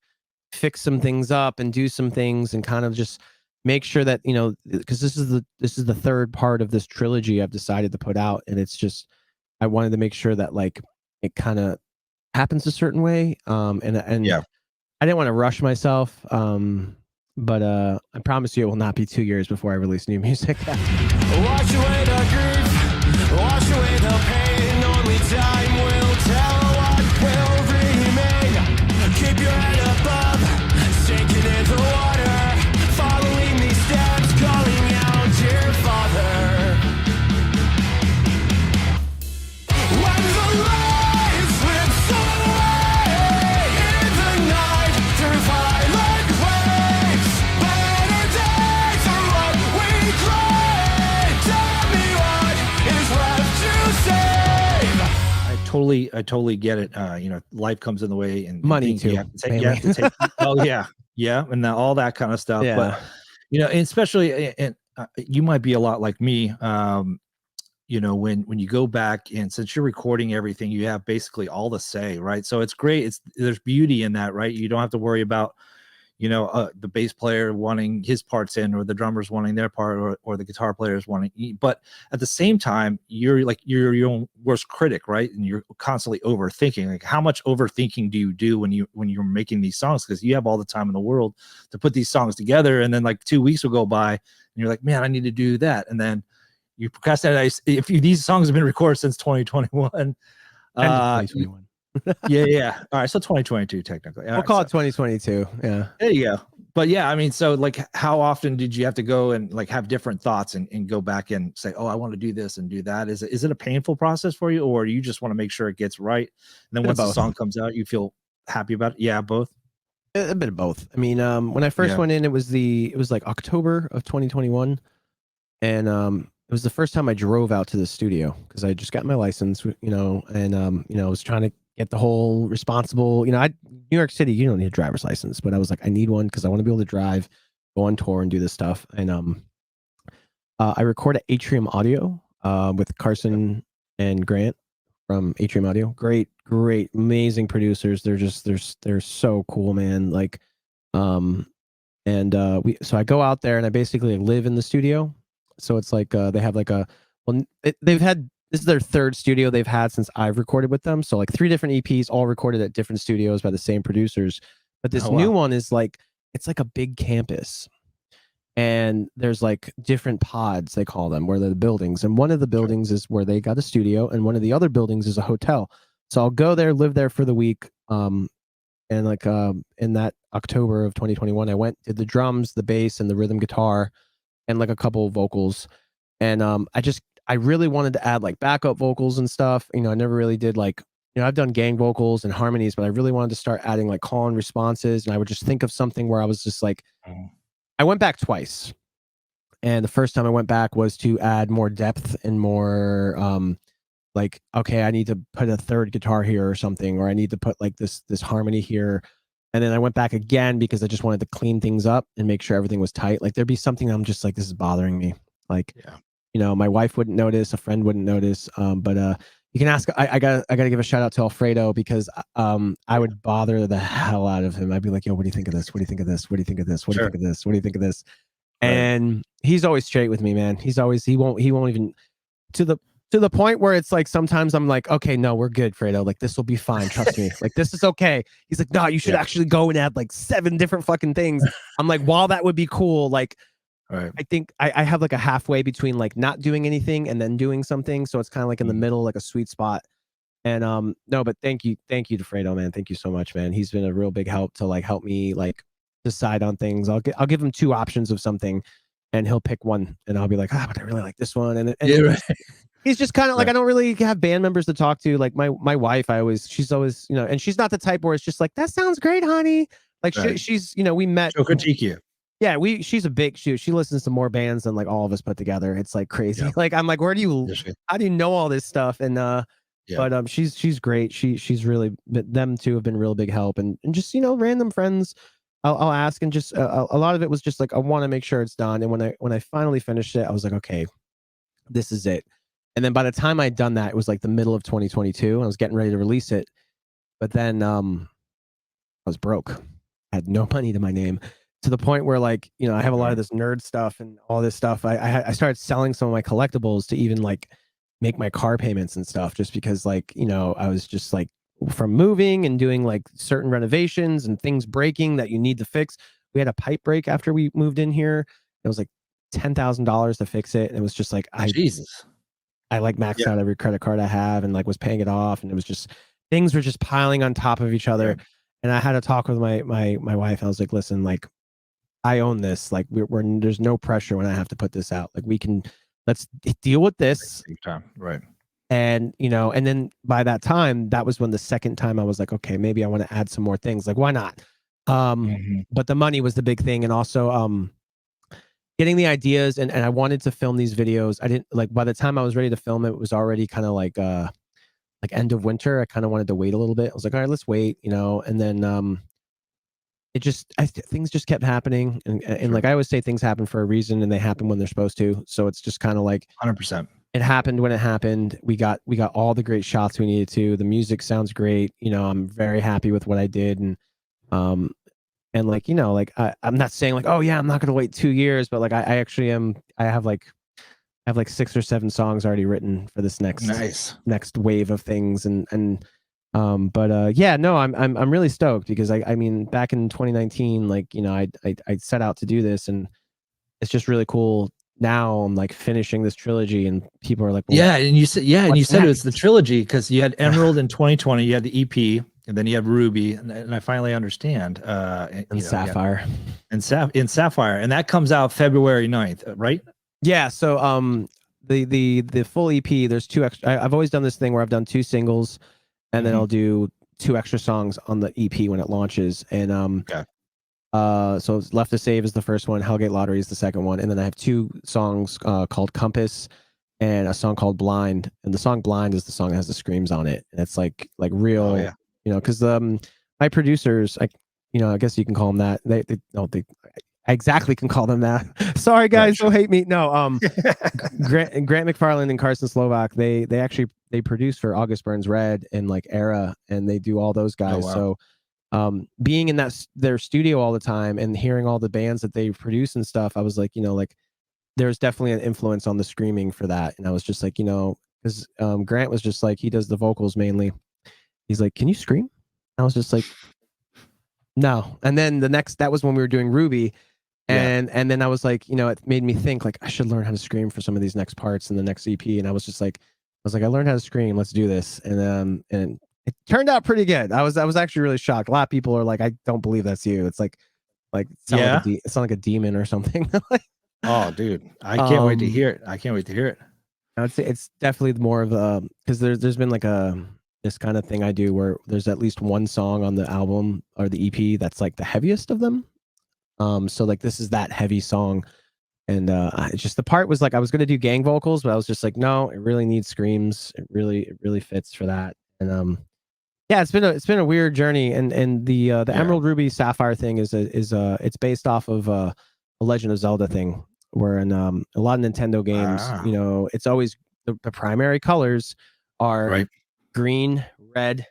fix some things up and do some things and kind of just make sure that, because this is the third part of this trilogy I've decided to put out. And it's just, I wanted to make sure that like it kind of happens a certain way. And I didn't want to rush myself. But I promise you it will not be 2 years before I release new music. Wash away the grief, wash away the pain. Only time will tell what will remain. Keep your head above, sinking in the water. Following these steps, calling out dear Father. When the light slips away in the night through violent waves, better days are what we crave. Tell me what is left to save. I totally get it. Life comes in the way and Money things too, you have to take. Oh yeah. Yeah. And all that kind of stuff. Yeah. But, and especially, and you might be a lot like me. When you go back and since you're recording everything, you have basically all the say, right? So it's great. There's beauty in that, right? You don't have to worry about, the bass player wanting his parts in, or the drummers wanting their part, or the guitar players wanting. But at the same time, you're your own worst critic, right? And you're constantly overthinking. Like, how much overthinking do you do when you're making these songs? Because you have all the time in the world to put these songs together, and then like 2 weeks will go by, and you're like, man, I need to do that, and then you procrastinate. If these songs have been recorded since 2021, End of 2021. yeah. All right, so 2022 technically. We'll call it 2022. Yeah. There you go. But yeah, I mean, so like, how often did you have to go and like have different thoughts and go back and say, oh, I want to do this and do that? Is it a painful process for you, or do you just want to make sure it gets right? And then once the song comes out, you feel happy about it? Yeah, both. A bit of both. I mean, when I first went in, it was like October of 2021, and it was the first time I drove out to the studio because I just got my license, and I was trying to get the whole responsible, New York City, you don't need a driver's license, but I was like, I need one because I want to be able to drive, go on tour and do this stuff. And I record at Atrium Audio with Carson and Grant from Atrium Audio. Great, amazing producers. They're so cool, man. Like, so I go out there and I basically live in the studio. So it's like they have like this is their third studio they've had since I've recorded with them. So like 3 different EPs, all recorded at different studios by the same producers. But this new one is like, it's like a big campus. And there's like different pods, they call them, where they're the buildings. And one of the buildings is where they got a studio, and one of the other buildings is a hotel. So I'll go there, live there for the week. And like in that October of 2021, I went, did the drums, the bass, and the rhythm guitar, and like a couple of vocals. And I really wanted to add like backup vocals and stuff. I never really did like, I've done gang vocals and harmonies, but I really wanted to start adding like call and responses. And I would just think of something where I was just like, I went back twice. And the first time I went back was to add more depth and more like, okay, I need to put a third guitar here or something, or I need to put like this harmony here. And then I went back again because I just wanted to clean things up and make sure everything was tight. Like there'd be something I'm just like, this is bothering me. Like, my wife wouldn't notice, a friend wouldn't notice. But you can ask, I gotta give a shout out to Alfredo because I would bother the hell out of him. I'd be like, yo, what do you think of this? What do you think of this? What do you think of this? What do you think of this? What do you think of this? And he's always straight with me, man. He won't even, to the to the point where it's like sometimes I'm like, okay, no, we're good, Fredo. Like this will be fine. Trust me. Like this is okay. He's like, no, you should actually go and add like 7 different fucking things. I'm like, while that would be cool, like Right. I think I have like a halfway between like not doing anything and then doing something. So it's kind of like in the middle, like a sweet spot. And no, but thank you to Fredo, man. Thank you so much, man. He's been a real big help to like help me like decide on things. I'll give him 2 options of something, and he'll pick one, and I'll be like, but I really like this one. And Right. he's just kind of like, I don't really have band members to talk to. Like my wife, she's always, and she's not the type where it's just like, that sounds great, honey. Like she's, we met. She'll critique you. Yeah, she's a big shoe. She listens to more bands than like all of us put together. It's like crazy. Yeah. Like I'm like, how do you know all this stuff? And but she's great. She's really, them two have been real big help, and just random friends. I'll ask, and just a lot of it was just like I want to make sure it's done. And when I finally finished it, I was like, okay, this is it. And then by the time I'd done that, it was like the middle of 2022. I was getting ready to release it, but then I was broke. I had no money to my name, to the point where like I have a lot of this nerd stuff and all this stuff. I started selling some of my collectibles to even like make my car payments and stuff, just because like I was just like, from moving and doing like certain renovations and things breaking that you need to fix. We had a pipe break after we moved in here. It was like $10,000 to fix it, and it was just like I like maxed out every credit card I have and like was paying it off, and it was just things were just piling on top of each other. And I had to talk with my wife. I was like, listen, like I own this. Like we're there's no pressure when I have to put this out. Like let's deal with this. Right. And and then by that time, that was when the second time I was like, okay, maybe I want to add some more things. Like, why not? But the money was the big thing, and also getting the ideas. And I wanted to film these videos. I didn't like, by the time I was ready to film it, it was already kind of like end of winter. I kind of wanted to wait a little bit. I was like, all right, let's wait, and then things just kept happening, and like I always say, things happen for a reason, and they happen when they're supposed to. So it's just kind of like 100%. It happened when it happened. We got all the great shots we needed to. The music sounds great. I'm very happy with what I did, and like like I'm not saying like, oh yeah, I'm not gonna wait 2 years, but like I actually am. I have like 6 or 7 songs already written for this next wave of things, and yeah, no, I'm really stoked, because I mean back in 2019, like I set out to do this, and it's just really cool. Now I'm like finishing this trilogy, and people are like, well, and you said it was the trilogy, because you had Emerald in 2020, you had the EP, and then you had Ruby, and I finally understand. And Sapphire. In Sapphire, and that comes out February 9th, right? Yeah. So the full EP, there's 2 extra. I've always done this thing where I've done 2 singles, and then I'll do 2 extra songs on the EP when it launches, and so Left to Save is the first one, Hellgate Lottery is the second one, and then I have 2 songs called Compass and a song called Blind. And the song Blind is the song that has the screams on it, and it's like real, because my producers, I guess you can call them that. They I exactly can call them that. Sorry guys, don't hate me. No, Grant McFarland and Carson, Slovak, they produce for August Burns Red and like Era, and they do all those guys. Oh, wow. So being in their studio all the time and hearing all the bands that they produce and stuff, I was like, like there's definitely an influence on the screaming for that. And I was just like, because Grant was just like, he does the vocals mainly. He's like, can you scream? I was just like, no. And then that was when we were doing Ruby. And then I was like, it made me think like I should learn how to scream for some of these next parts in the next EP. And I was like, I learned how to scream. Let's do this. And it turned out pretty good. I was actually really shocked. A lot of people are like, I don't believe that's you. It's like it's not like a demon or something. Oh, dude, I can't wait to hear it. I would say it's definitely more of because there's been like this kind of thing I do where there's at least one song on the album or the EP that's like the heaviest of them. So like this is that heavy song, and just the part was like I was gonna do gang vocals, but I was just like, no, it really needs screams. It really fits for that. And yeah, it's been a weird journey, and the Emerald, Ruby, Sapphire thing is it's based off of a Legend of Zelda thing, where in a lot of Nintendo games, it's always the primary colors are green, red.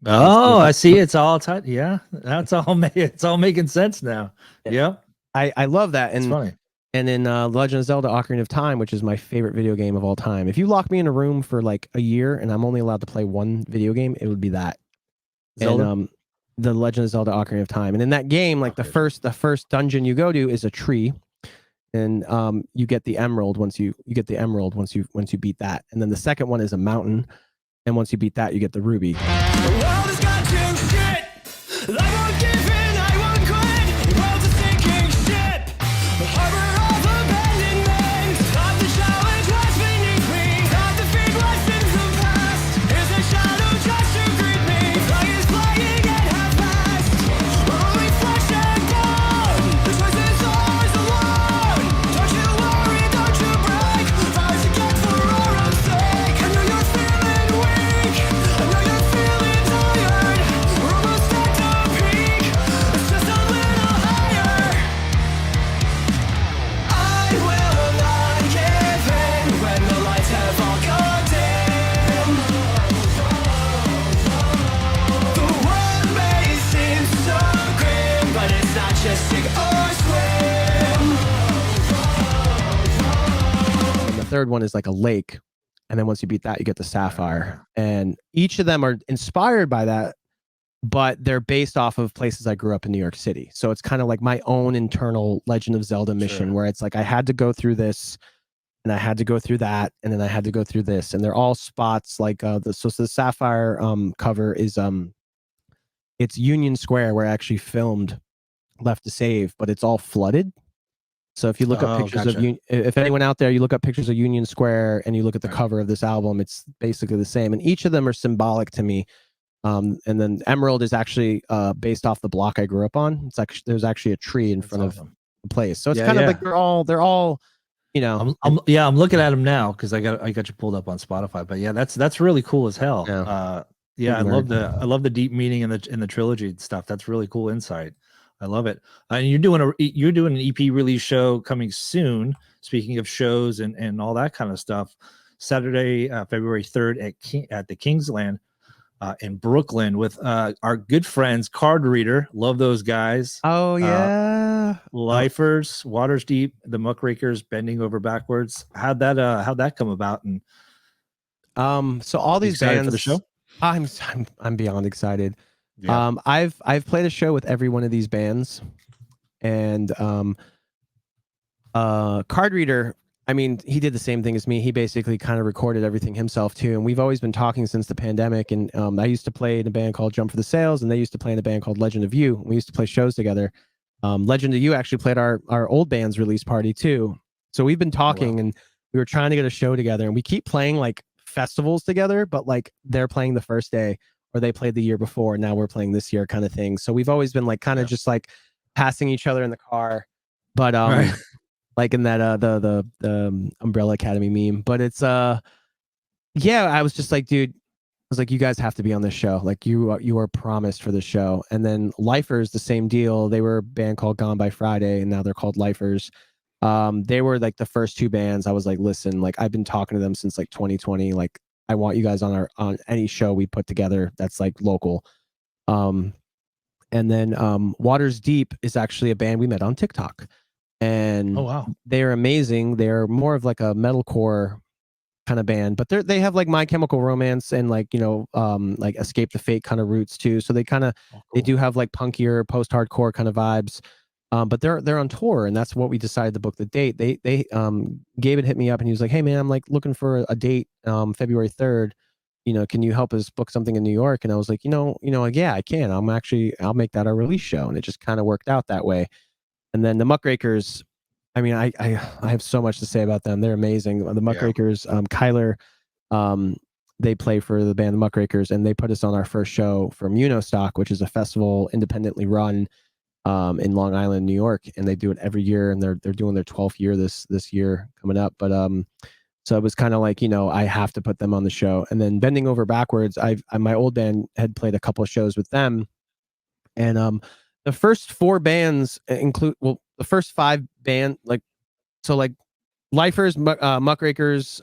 Oh, I see. It's all tight. Yeah, that's all. It's all making sense now. Yeah, I love that, and it's funny. And then Legend of Zelda: Ocarina of Time, which is my favorite video game of all time. If you lock me in a room for like a year and I'm only allowed to play one video game, it would be that. Zelda? And the Legend of Zelda: Ocarina of Time. And in that game, like the first dungeon you go to is a tree, and you get the emerald once you beat that. And then the second one is a mountain, and once you beat that, you get the ruby. The world has got too shit. I won't give in, I won't quit. The world's a sinking ship. The harbor of abandonment. Of the challenge what's beneath me. Of the feed lessons of past. Is a shadow just to greet me. Flag is flying at half mast. We're only flesh and bone. The choice is ours alone. Don't you worry, don't you break. Rise again for our own sake. I know you're feeling weak. I know you're feeling tired. We're almost at the peak. It's just a little higher. I will not give in when the lights have all gone dim. The world may seem so grim, but it's not just sink or swim. And the third one is like a lake. And then once you beat that, you get the sapphire. And each of them are inspired by that, but they're based off of places I grew up in New York City. So it's kind of like my own internal Legend of Zelda mission, where it's like I had to go through this, and I had to go through that, and then I had to go through this. And they're all spots like the sapphire cover is it's Union Square, where I actually filmed Left to Save, but it's all flooded. So if you look up pictures of if anyone out there, you look up pictures of Union Square and you look at the cover of this album, it's basically the same. And each of them are symbolic to me. And then Emerald is actually based off the block I grew up on. It's actually there's actually a tree in front of the place. So it's kind of like they're all, you know. I'm looking at them now because I got you pulled up on Spotify. But yeah, that's really cool as hell. Yeah. I love the deep meaning in the trilogy and stuff. That's really cool insight. I love it. And you're doing an EP release show coming soon. Speaking of shows and all that kind of stuff, Saturday, February 3rd at the Kingsland in Brooklyn with our good friends Card Reader. Love those guys. Oh yeah, Lifers, Waters Deep, the Muckrakers, Bending Over Backwards. How'd that come about? And so all these bands for the show. I'm beyond excited. Yeah. I've played a show with every one of these bands, and Card Reader, I mean, he did the same thing as me. He basically kind of recorded everything himself too, and we've always been talking since the pandemic. And I used to play in a band called Jump for the Sails, and they used to play in a band called Legend of You. We used to play shows together. Legend of You actually played our old band's release party too. So we've been talking, and we were trying to get a show together, and we keep playing like festivals together, but like they're playing the first day, or they played the year before, and now we're playing this year, kind of thing. So we've always been like kind of just like passing each other in the car, but like in that the Umbrella Academy meme. But it's I was just like, dude, I was like, you guys have to be on this show. Like you are promised for this show. And then Lifers, the same deal. They were a band called Gone by Friday, and now they're called Lifers. They were like the first two bands. I was like, listen, like I've been talking to them since like 2020. Like I want you guys on any show we put together that's like local. And then Waters Deep is actually a band we met on TikTok. And they're amazing. They're more of like a metalcore kind of band, but they have like My Chemical Romance and like, you know, like Escape the Fate kind of roots too. So they kind of they do have like punkier post-hardcore kind of vibes. But they're on tour, and that's what we decided to book the date. Gabe hit me up and he was like, hey man, I'm like looking for a date February 3rd. You know, can you help us book something in New York? And I was like, like, yeah, I can. I'll make that our release show. And it just kind of worked out that way. And then the Muckrakers, I mean, I have so much to say about them. They're amazing. The Muckrakers, Kyler, they play for the band The Muckrakers, and they put us on our first show for Munostock, which is a festival independently run in Long Island, New York, and they do it every year, and they're doing their 12th year this year coming up. But so it was kind of like, I have to put them on the show. And then Bending Over Backwards, my old band had played a couple of shows with them, and the first four bands include, the first five band, Lifers, Muckrakers,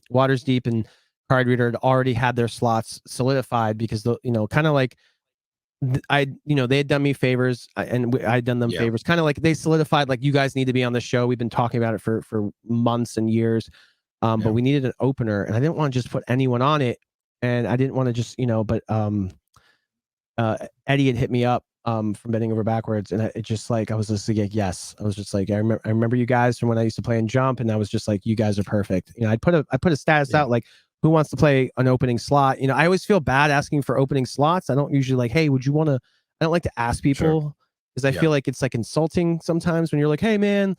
Waters Deep, and Card Reader had already had their slots solidified because kind of like they had done me favors, and I'd done them favors. Kind of like they solidified, like, you guys need to be on the show. We've been talking about it for months and years, but we needed an opener, and I didn't want to just put anyone on it, and I didn't want to just, but Eddie had hit me up from Bending Over Backwards, and it just like, I was just like, yes. I was just like, I remember you guys from when I used to play in Jump, and I was just like, you guys are perfect. I put a status out like, who wants to play an opening slot? I always feel bad asking for opening slots. I don't usually like, hey, would you want to? I don't like to ask people because I feel like it's like insulting sometimes when you're like, hey man,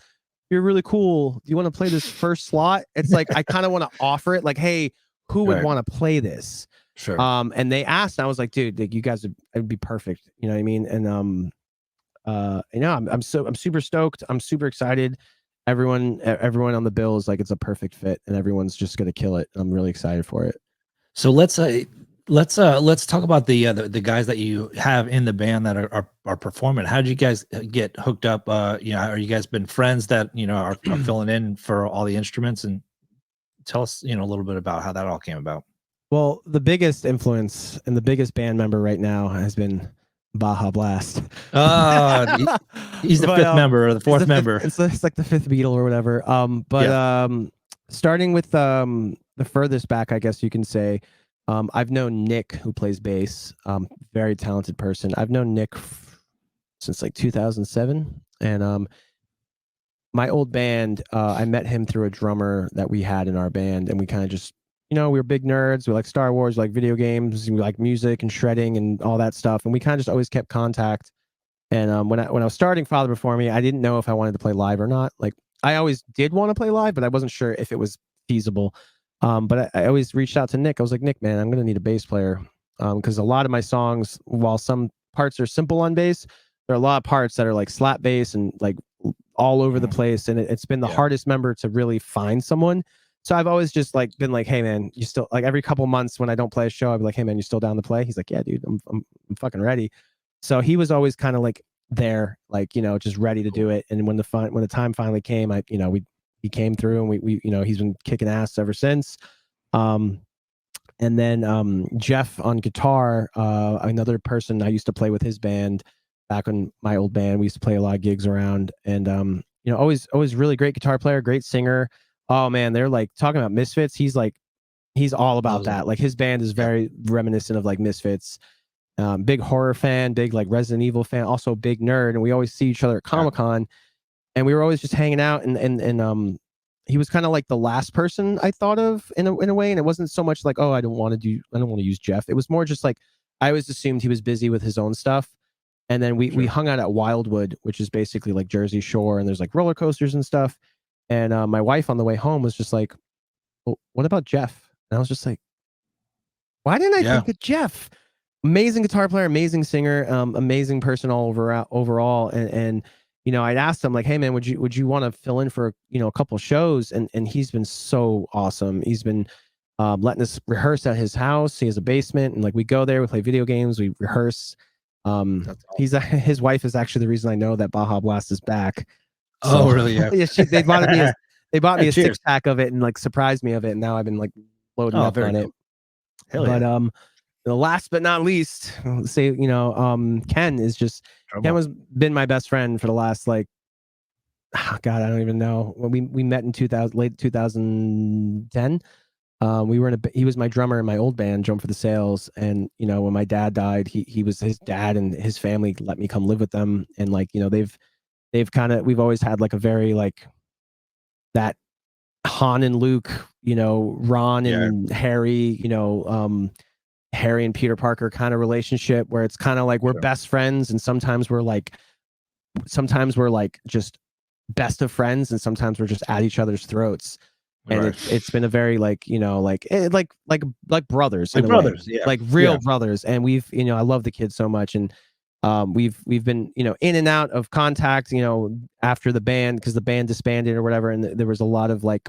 you're really cool. Do you want to play this first slot? It's like, I kind of want to offer it like, hey, who would want to play this? Sure. And they asked, and I was like, dude, like, you guys would be perfect. You know what I mean? And I'm super stoked. I'm super excited. Everyone on the bill is like, it's a perfect fit, and everyone's just gonna kill it. I'm really excited for it. So let's talk about the guys that you have in the band that are performing. How did you guys get hooked up? Are you guys been friends that are filling in for all the instruments? And tell us a little bit about how that all came about. Well, the biggest influence and the biggest band member right now has been Baja Blast. He's the fifth member or the fourth member. It's like the fifth Beatle or whatever. Starting with the furthest back, I guess you can say, I've known Nick, who plays bass, very talented person. I've known Nick since like 2007, and my old band, I met him through a drummer that we had in our band, and we kind of just, we were big nerds. We like Star Wars, we like video games, we like music and shredding and all that stuff. And we kind of just always kept contact. And when I was starting Father Before Me, I didn't know if I wanted to play live or not. Like, I always did want to play live, but I wasn't sure if it was feasible. But I always reached out to Nick. I was like, Nick, man, I'm going to need a bass player. Because a lot of my songs, while some parts are simple on bass, there are a lot of parts that are like slap bass and like all over the place. And it's been the hardest member to really find someone. So I've always just like been like, hey man, you still, like, every couple months when I don't play a show, I'd be like, hey man, you still down to play? He's like, yeah, dude, I'm fucking ready. So he was always kind of like there, like, just ready to do it. And when the time finally came, he came through, and we he's been kicking ass ever since. And then Jeff on guitar, another person I used to play with his band back in my old band. We used to play a lot of gigs around, and always really great guitar player, great singer. Oh man, they're like talking about Misfits. He's all about that. Like, his band is very reminiscent of like Misfits. Big horror fan, big like Resident Evil fan, also big nerd. And we always see each other at Comic-Con, and we were always just hanging out. And he was kind of like the last person I thought of in a way. And it wasn't so much like, oh, I don't want to use Jeff. It was more just like, I always assumed he was busy with his own stuff. And then we hung out at Wildwood, which is basically like Jersey Shore, and there's like roller coasters and stuff. And my wife on the way home was just like, well, what about Jeff? And I was just like, why didn't I think of Jeff? Amazing guitar player, amazing singer, amazing person overall. And I'd asked him like, hey man, would you want to fill in for a couple shows? And he's been so awesome. He's been letting us rehearse at his house. He has a basement, and like, we go there, we play video games, we rehearse. Awesome. His wife is actually the reason I know that Baja Blast is back. So, oh, really? Yeah. They bought me a six pack of it and like surprised me of it. And now I've been like loading up on it. Hell yeah. But the last but not least, Ken is just Ken was been my best friend for the last like, God, I don't even know. When we met in late 2010. We were he was my drummer in my old band, Drum for the Sales. And when my dad died, he was his dad, and his family let me come live with them. And like, we've always had like a very like that Han and Luke, Ron and Harry, Harry and Peter Parker kind of relationship, where it's kind of like we're best friends, and sometimes we're like just best of friends, and sometimes we're just at each other's throats. And it's been a very like brothers, like brothers, like real brothers. And we've I love the kids so much, and we've been in and out of contact after the band, because the band disbanded or whatever, and there was a lot of like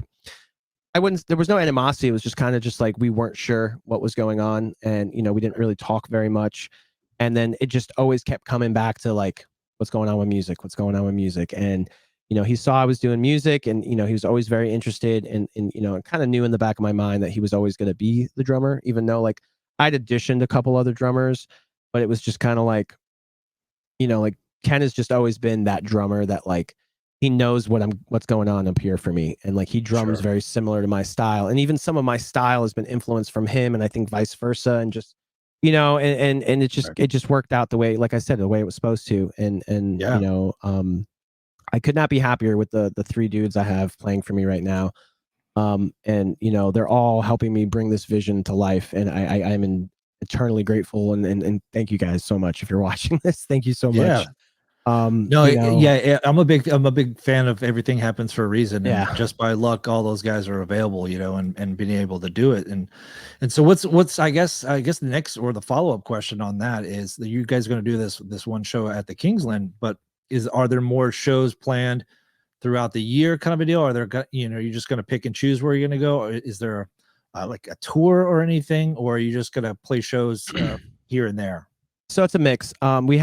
there was no animosity. It was just kind of just like we weren't sure what was going on, and we didn't really talk very much. And then it just always kept coming back to like, what's going on with music, and he saw I was doing music, and he was always very interested, and kind of knew in the back of my mind that he was always going to be the drummer, even though like I'd auditioned a couple other drummers, but it was just kind of like, like Ken has just always been that drummer that like he knows what's going on up here for me, and like he drums very similar to my style, and even some of my style has been influenced from him, and I think vice versa, and just and it just worked out the way, like I said, the way it was supposed to, and I could not be happier with the three dudes I have playing for me right now. And they're all helping me bring this vision to life, and I'm eternally grateful, and thank you guys so much if you're watching this. Thank you so much. Yeah, I'm a big fan of everything happens for a reason, and just by luck all those guys are available, and being able to do it, and so what's I guess the next or the follow-up question on that is that you guys are going to do this one show at the Kingsland, but are there more shows planned throughout the year, kind of a deal? Are there you're just going to pick and choose where you're going to go, or is there like a tour or anything, or are you just going to play shows here and there? So it's a mix. We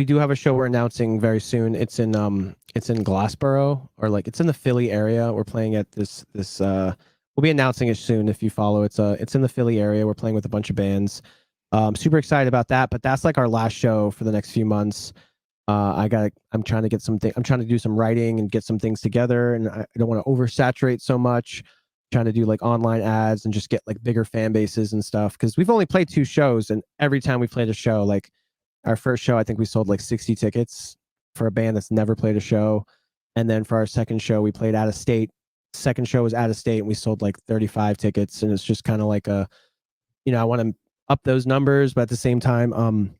do have a show we're announcing very soon. It's in Glassboro, or like it's in the Philly area. We're playing at this we'll be announcing it soon if you follow. It's in the Philly area. We're playing with a bunch of bands. Super excited about that, but that's like our last show for the next few months. I'm trying to do some writing and get some things together, and I don't want to oversaturate so much. Trying to do like online ads and just get like bigger fan bases and stuff, because we've only played 2 shows, and every time we played a show, like our first show, I think we sold like 60 tickets for a band that's never played a show, and then for our second show we played out of state. Second show was out of state, and we sold like 35 tickets, and it's just kind of like I want to up those numbers, but at the same time,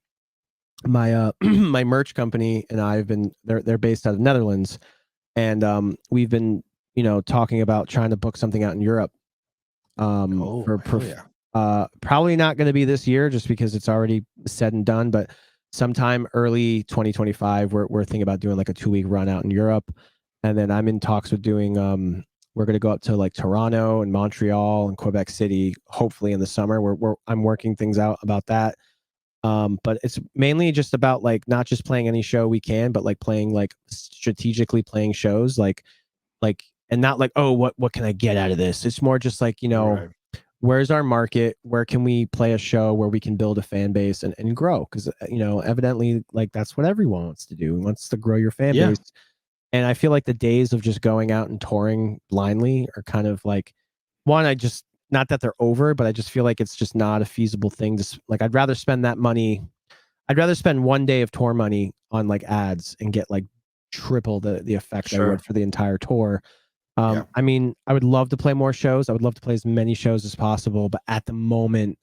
my my merch company and they're based out of Netherlands, and we've been talking about trying to book something out in Europe. Probably not going to be this year, just because it's already said and done, but sometime early 2025 we're thinking about doing like a 2-week run out in Europe, and then I'm in talks with doing we're going to go up to like Toronto and Montreal and Quebec City, hopefully in the summer. I'm working things out about that. But it's mainly just about like not just playing any show we can, but like playing like strategically playing shows like and not like, oh, what can I get out of this? It's more just like, where's our market? Where can we play a show where we can build a fan base and grow? Because evidently, like that's what everyone wants to do. Wants to grow your fan base. And I feel like the days of just going out and touring blindly are kind of like, not that they're over, but I just feel like it's just not a feasible thing to like. I'd rather spend that money. I'd rather spend 1 day of tour money on like ads and get like triple the effect I would for the entire tour. I mean, I would love to play more shows. I would love to play as many shows as possible, but at the moment,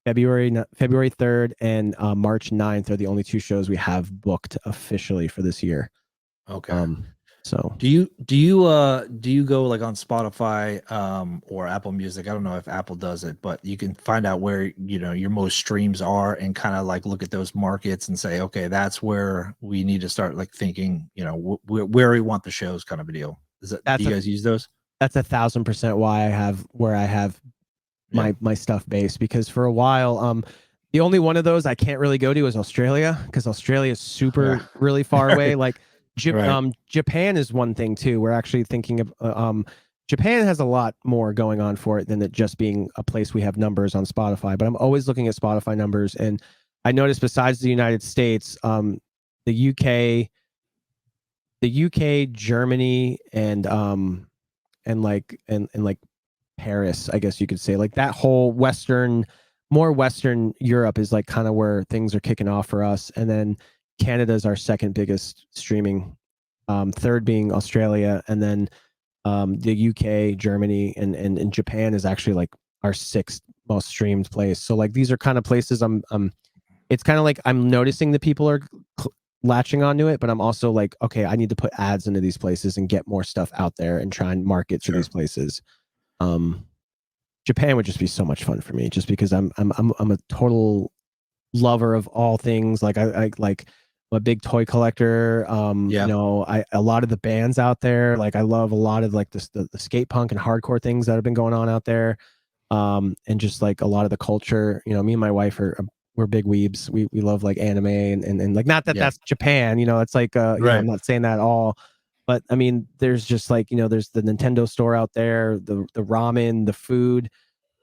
February 3rd and March 9th are the only 2 shows we have booked officially for this year. Okay. So do you go like on Spotify or Apple Music? I don't know if Apple does it, but you can find out where your most streams are and kind of like look at those markets and say, okay, that's where we need to start like thinking, where we want the shows, kind of a deal. Do you guys use those? That's 1,000% why I have my stuff based, because for a while, the only one of those I can't really go to is Australia, because Australia is really far away. Like Japan is one thing too. We're actually thinking of Japan has a lot more going on for it than it just being a place we have numbers on Spotify. But I'm always looking at Spotify numbers, and I noticed besides the United States, the UK, Germany, and like Paris, I guess you could say, like that whole more Western Europe is like kind of where things are kicking off for us. And then Canada is our second biggest streaming, third being Australia, and then the UK, Germany, and Japan is actually like our 6th most streamed place. So like these are kind of places it's kind of like I'm noticing that people are latching onto it, but I'm also like, okay, I need to put ads into these places and get more stuff out there and try and market to these places. Japan would just be so much fun for me, just because I'm a total lover of all things. Like I'm a big toy collector. A lot of the bands out there, like I love a lot of like the skate punk and hardcore things that have been going on out there. And just like a lot of the culture, me and my wife we're big weebs. We love like anime and like, not that that's Japan, it's like I'm not saying that at all, but I mean, there's just like, there's the Nintendo store out there, the ramen, the food,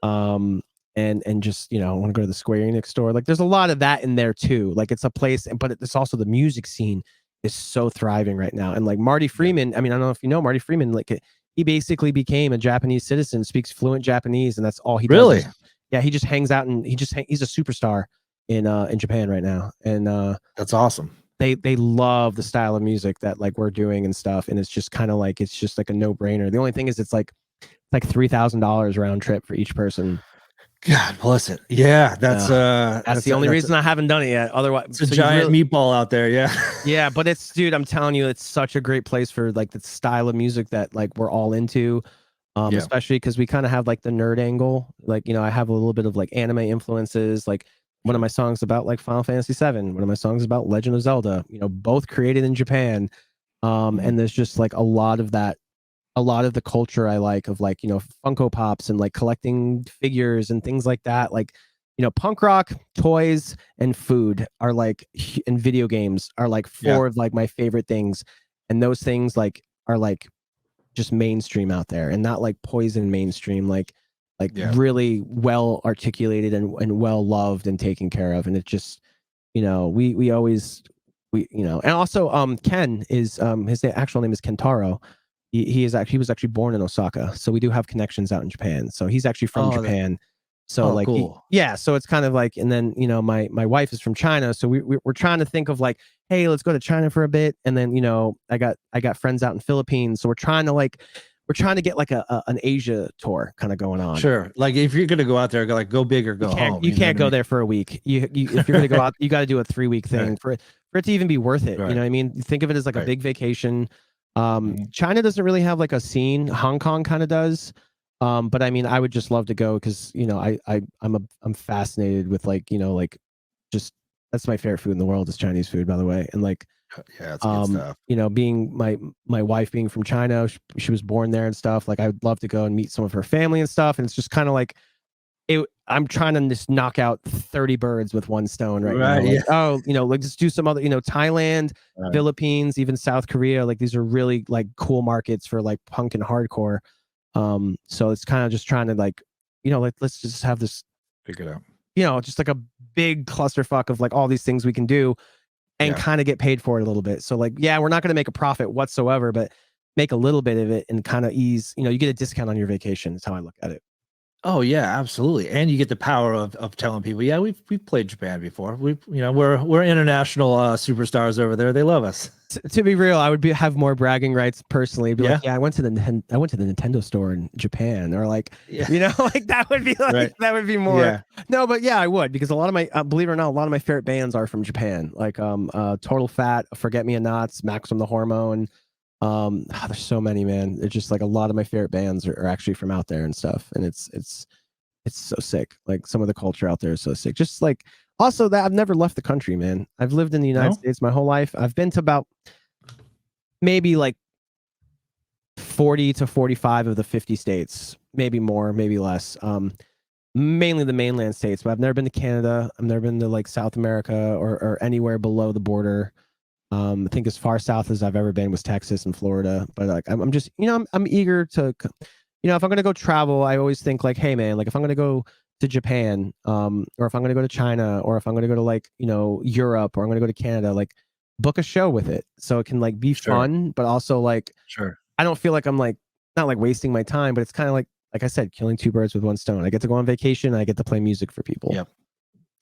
and and just, I want to go to the Square Enix store. Like there's a lot of that in there too. Like it's a place, but it's also the music scene is so thriving right now. And like Marty Freeman, I mean, I don't know if you know Marty Freeman, like he basically became a Japanese citizen, speaks fluent Japanese, and that's all he does. Really? Yeah, he just hangs out and he's a superstar in Japan right now. And that's awesome. They love the style of music that like we're doing and stuff. And it's just kind of like, it's just like a no-brainer. The only thing is it's like $3,000 round trip for each person. God bless it. Yeah, that's the only reason I haven't done it yet. Otherwise, it's a giant meatball out there. Yeah. Yeah, but it's, dude, I'm telling you, it's such a great place for like the style of music that like we're all into. Especially because we kind of have like the nerd angle. Like, I have a little bit of like anime influences. Like one of my songs about like Final Fantasy VII. One of my songs about Legend of Zelda. Both created in Japan. And there's just like a lot of that. A lot of the culture I like of like, Funko Pops and like collecting figures and things like that. Like, punk rock, toys, and food are like, and video games are like four of like my favorite things. And those things like are like just mainstream out there and not like poison mainstream, like really well articulated and well loved and taken care of. And it just, we always, and also Ken is his actual name is Kentaro. He was actually born in Osaka, so we do have connections out in Japan. So he's actually from Japan. So like, cool. So it's kind of like, and then my wife is from China, so we're trying to think of like, hey, let's go to China for a bit, and then I got friends out in Philippines, so we're trying to get like an Asia tour kind of going on. Sure, like if you're gonna go out there, go big or go home. You can't go there for a week. You if you're gonna go out, you got to do a 3-week thing for it to even be worth it. Right. You know what I mean? Think of it as like a big vacation. China doesn't really have like a scene. Hong Kong kind of does. But I mean, I would just love to go because I'm fascinated with like just that's my favorite food in the world is Chinese food, by the way. And like it's good stuff. Being my wife being from China, she was born there and stuff. Like I would love to go and meet some of her family and stuff. And it's just kind of like I'm trying to just knock out 30 birds with one stone right now. Like, like just do some other, Thailand, Philippines, even South Korea. Like these are really like cool markets for like punk and hardcore. So it's kind of just trying to like, let's just have this figure it out. Just like a big clusterfuck of like all these things we can do and kind of get paid for it a little bit. So like, we're not going to make a profit whatsoever, but make a little bit of it and kind of ease, you get a discount on your vacation. Is how I look at it. Oh yeah, absolutely. And you get the power of telling people, we've played Japan before. We're international superstars over there. They love us. To be real, I would have more bragging rights personally. Like, I went to the Nintendo store in Japan, or like, like that would be like that would be more. Yeah. No, but I would, because a lot of my believe it or not, a lot of my favorite bands are from Japan. Like Total Fat, Forget Me and Nots, Maximum the Hormone. There's so many, man. It's just like a lot of my favorite bands are actually from out there and stuff, and it's so sick. Like some of the culture out there is so sick. Just like also that I've never left the country, man. I've lived in the United States my whole life. I've been to about maybe like 40 to 45 of the 50 states, maybe more, maybe less. Mainly the mainland states, but I've never been to Canada. I've never been to like South America or anywhere below the border. I think as far south as I've ever been was Texas and Florida, but like I'm just I'm eager to, if I'm gonna go travel, I always think like, hey man, like if I'm gonna go to Japan, or if I'm gonna go to China, or if I'm gonna go to like Europe, or I'm gonna go to Canada, like book a show with it so it can like be fun, but also like I don't feel like I'm like not like wasting my time, but it's kind of like I said, killing two birds with one stone. I get to go on vacation, and I get to play music for people. Yep.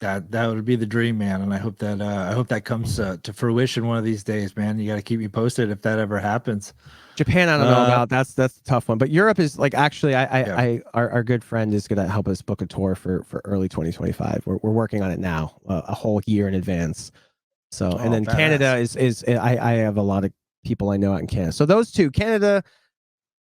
That would be the dream, man, and I hope that comes to fruition one of these days, man. You got to keep me posted if that ever happens. Japan, I don't know about. That's the tough one, but Europe is like actually, our good friend is gonna help us book a tour for early 2025. We're working on it now, a whole year in advance. So and then badass. Canada is I have a lot of people I know out in Canada. So those two, Canada.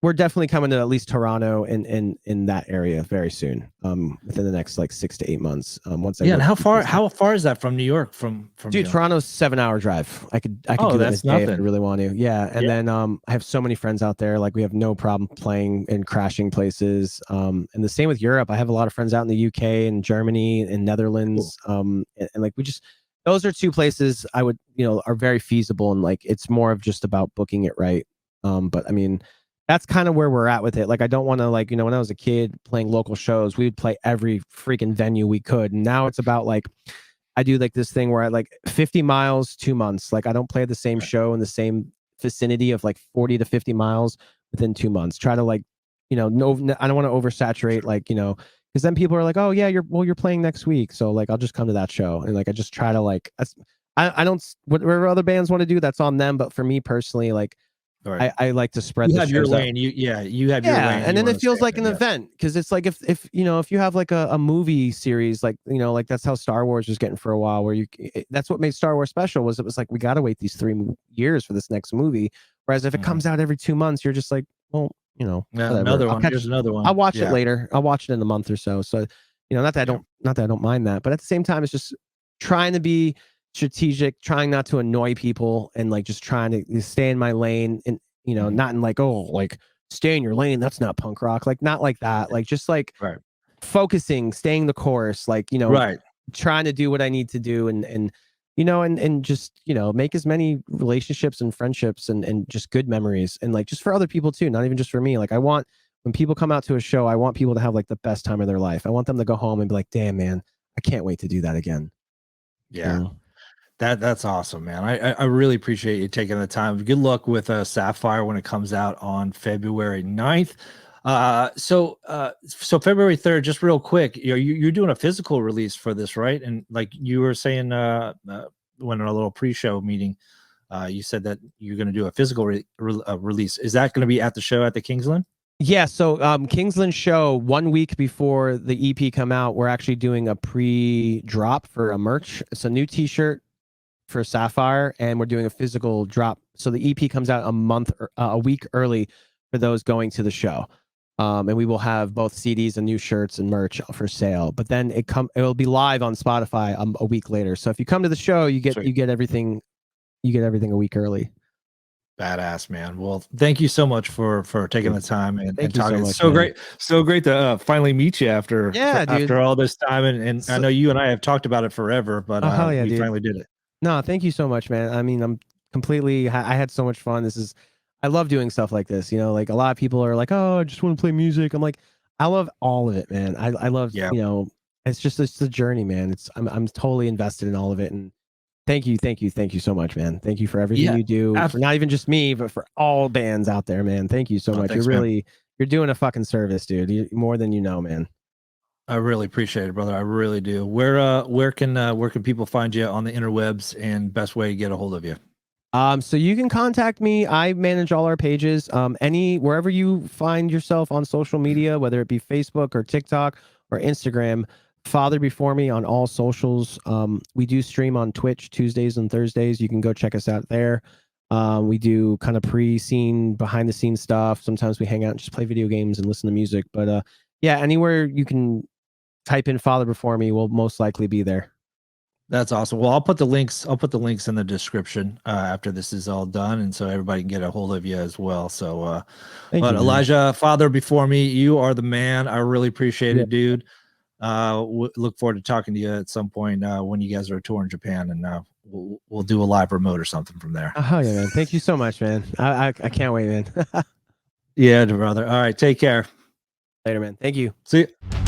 We're definitely coming to at least Toronto in that area very soon. Within the next like 6 to 8 months. Once I and how far is that from New York? From dude, Toronto's 7-hour drive. I could do that's this day if I really want to. Yeah, and then I have so many friends out there. Like we have no problem playing and crashing places. And the same with Europe. I have a lot of friends out in the UK and Germany and Netherlands. Cool. And like those are two places I would are very feasible, and like it's more of just about booking it right. But I mean. that's kind of where we're at with it. Like, I don't want to, like, you know, when I was a kid playing local shows, we would play every freaking venue we could. And now it's about like, I do like this thing where I like 50 miles, 2 months. Like, I don't play the same show in the same vicinity of like 40 to 50 miles within 2 months. Try to like, you know, I don't want to oversaturate, like, you know, because then people are like, oh yeah, you're playing next week. So like, I'll just come to that show. And like, I just try to like, I don't, whatever other bands want to do, that's on them. But for me personally, like, Right. I like to spread You the have your shows out. lane. You have your lane. And then it feels like an event, because it's like if you know, if you have like a movie series, like, you know, like that's how Star Wars was getting for a while, where that's what made Star Wars special, was it was like, we got to wait these 3 years for this next movie. Whereas if it comes out every 2 months, you're just like, well, you know, another one. Here's another one. I'll watch it later. I'll watch it in a month or so. So, you know, not that I don't mind that, but at the same time, it's just trying to be strategic, trying not to annoy people, and like just trying to stay in my lane, and, you know, not in like, oh, like stay in your lane, that's not punk rock, like not like that, like just like focusing, staying the course, like, you know, trying to do what I need to do, and you know, and just, you know, make as many relationships and friendships and just good memories, and like just for other people too, not even just for me. Like, I want, when people come out to a show, I want people to have like the best time of their life. I want them to go home and be like, damn man, I can't wait to do that again. Yeah. You know? That's awesome, man. I really appreciate you taking the time. Good luck with Sapphire when it comes out on February 9th. So February 3rd, just real quick, you're doing a physical release for this, right? And like you were saying when in a little pre-show meeting, you said that you're going to do a physical release. Is that going to be at the show at the Kingsland? Yeah, so Kingsland show, 1 week before the EP come out, we're actually doing a pre-drop for a merch. It's a new t-shirt for Sapphire, and we're doing a physical drop. So the EP comes out a week early for those going to the show. And we will have both CDs and new shirts and merch for sale. But then it'll be live on Spotify a week later. So if you come to the show, you get everything a week early. Badass, man. Well, thank you so much for taking the time and talking. So much, so great to finally meet you after all this time. And I know you and I have talked about it forever, but we finally did it. No, thank you so much, man. I mean, I had so much fun. I love doing stuff like this. You know, like a lot of people are like, oh, I just want to play music. I'm like, I love all of it, man. I love, you know, it's a journey, man. I'm totally invested in all of it. And thank you so much, man. Thank you for everything you do, for not even just me, but for all bands out there, man. Thank you so much. Thanks, you're doing a fucking service, dude. More than you know, man. I really appreciate it, brother. I really do. Where can people find you on the interwebs, and best way to get a hold of you? So you can contact me. I manage all our pages. Wherever you find yourself on social media, whether it be Facebook or TikTok or Instagram, Father Before Me on all socials. We do stream on Twitch Tuesdays and Thursdays. You can go check us out there. We do kind of pre-scene, behind the scenes stuff. Sometimes we hang out and just play video games and listen to music. But yeah, anywhere you can type in Father Before Me, will most likely be there. That's awesome. Well, I'll put the links in the description after this is all done, and so everybody can get a hold of you as well. So Elijah, Father Before Me, you are the man. I really appreciate it, dude. Look forward to talking to you at some point when you guys are touring Japan, and we'll do a live remote or something from there. Oh yeah, man. Thank you so much, man. I can't wait, man. Yeah, brother. All right, take care. Later, man. Thank you. See you.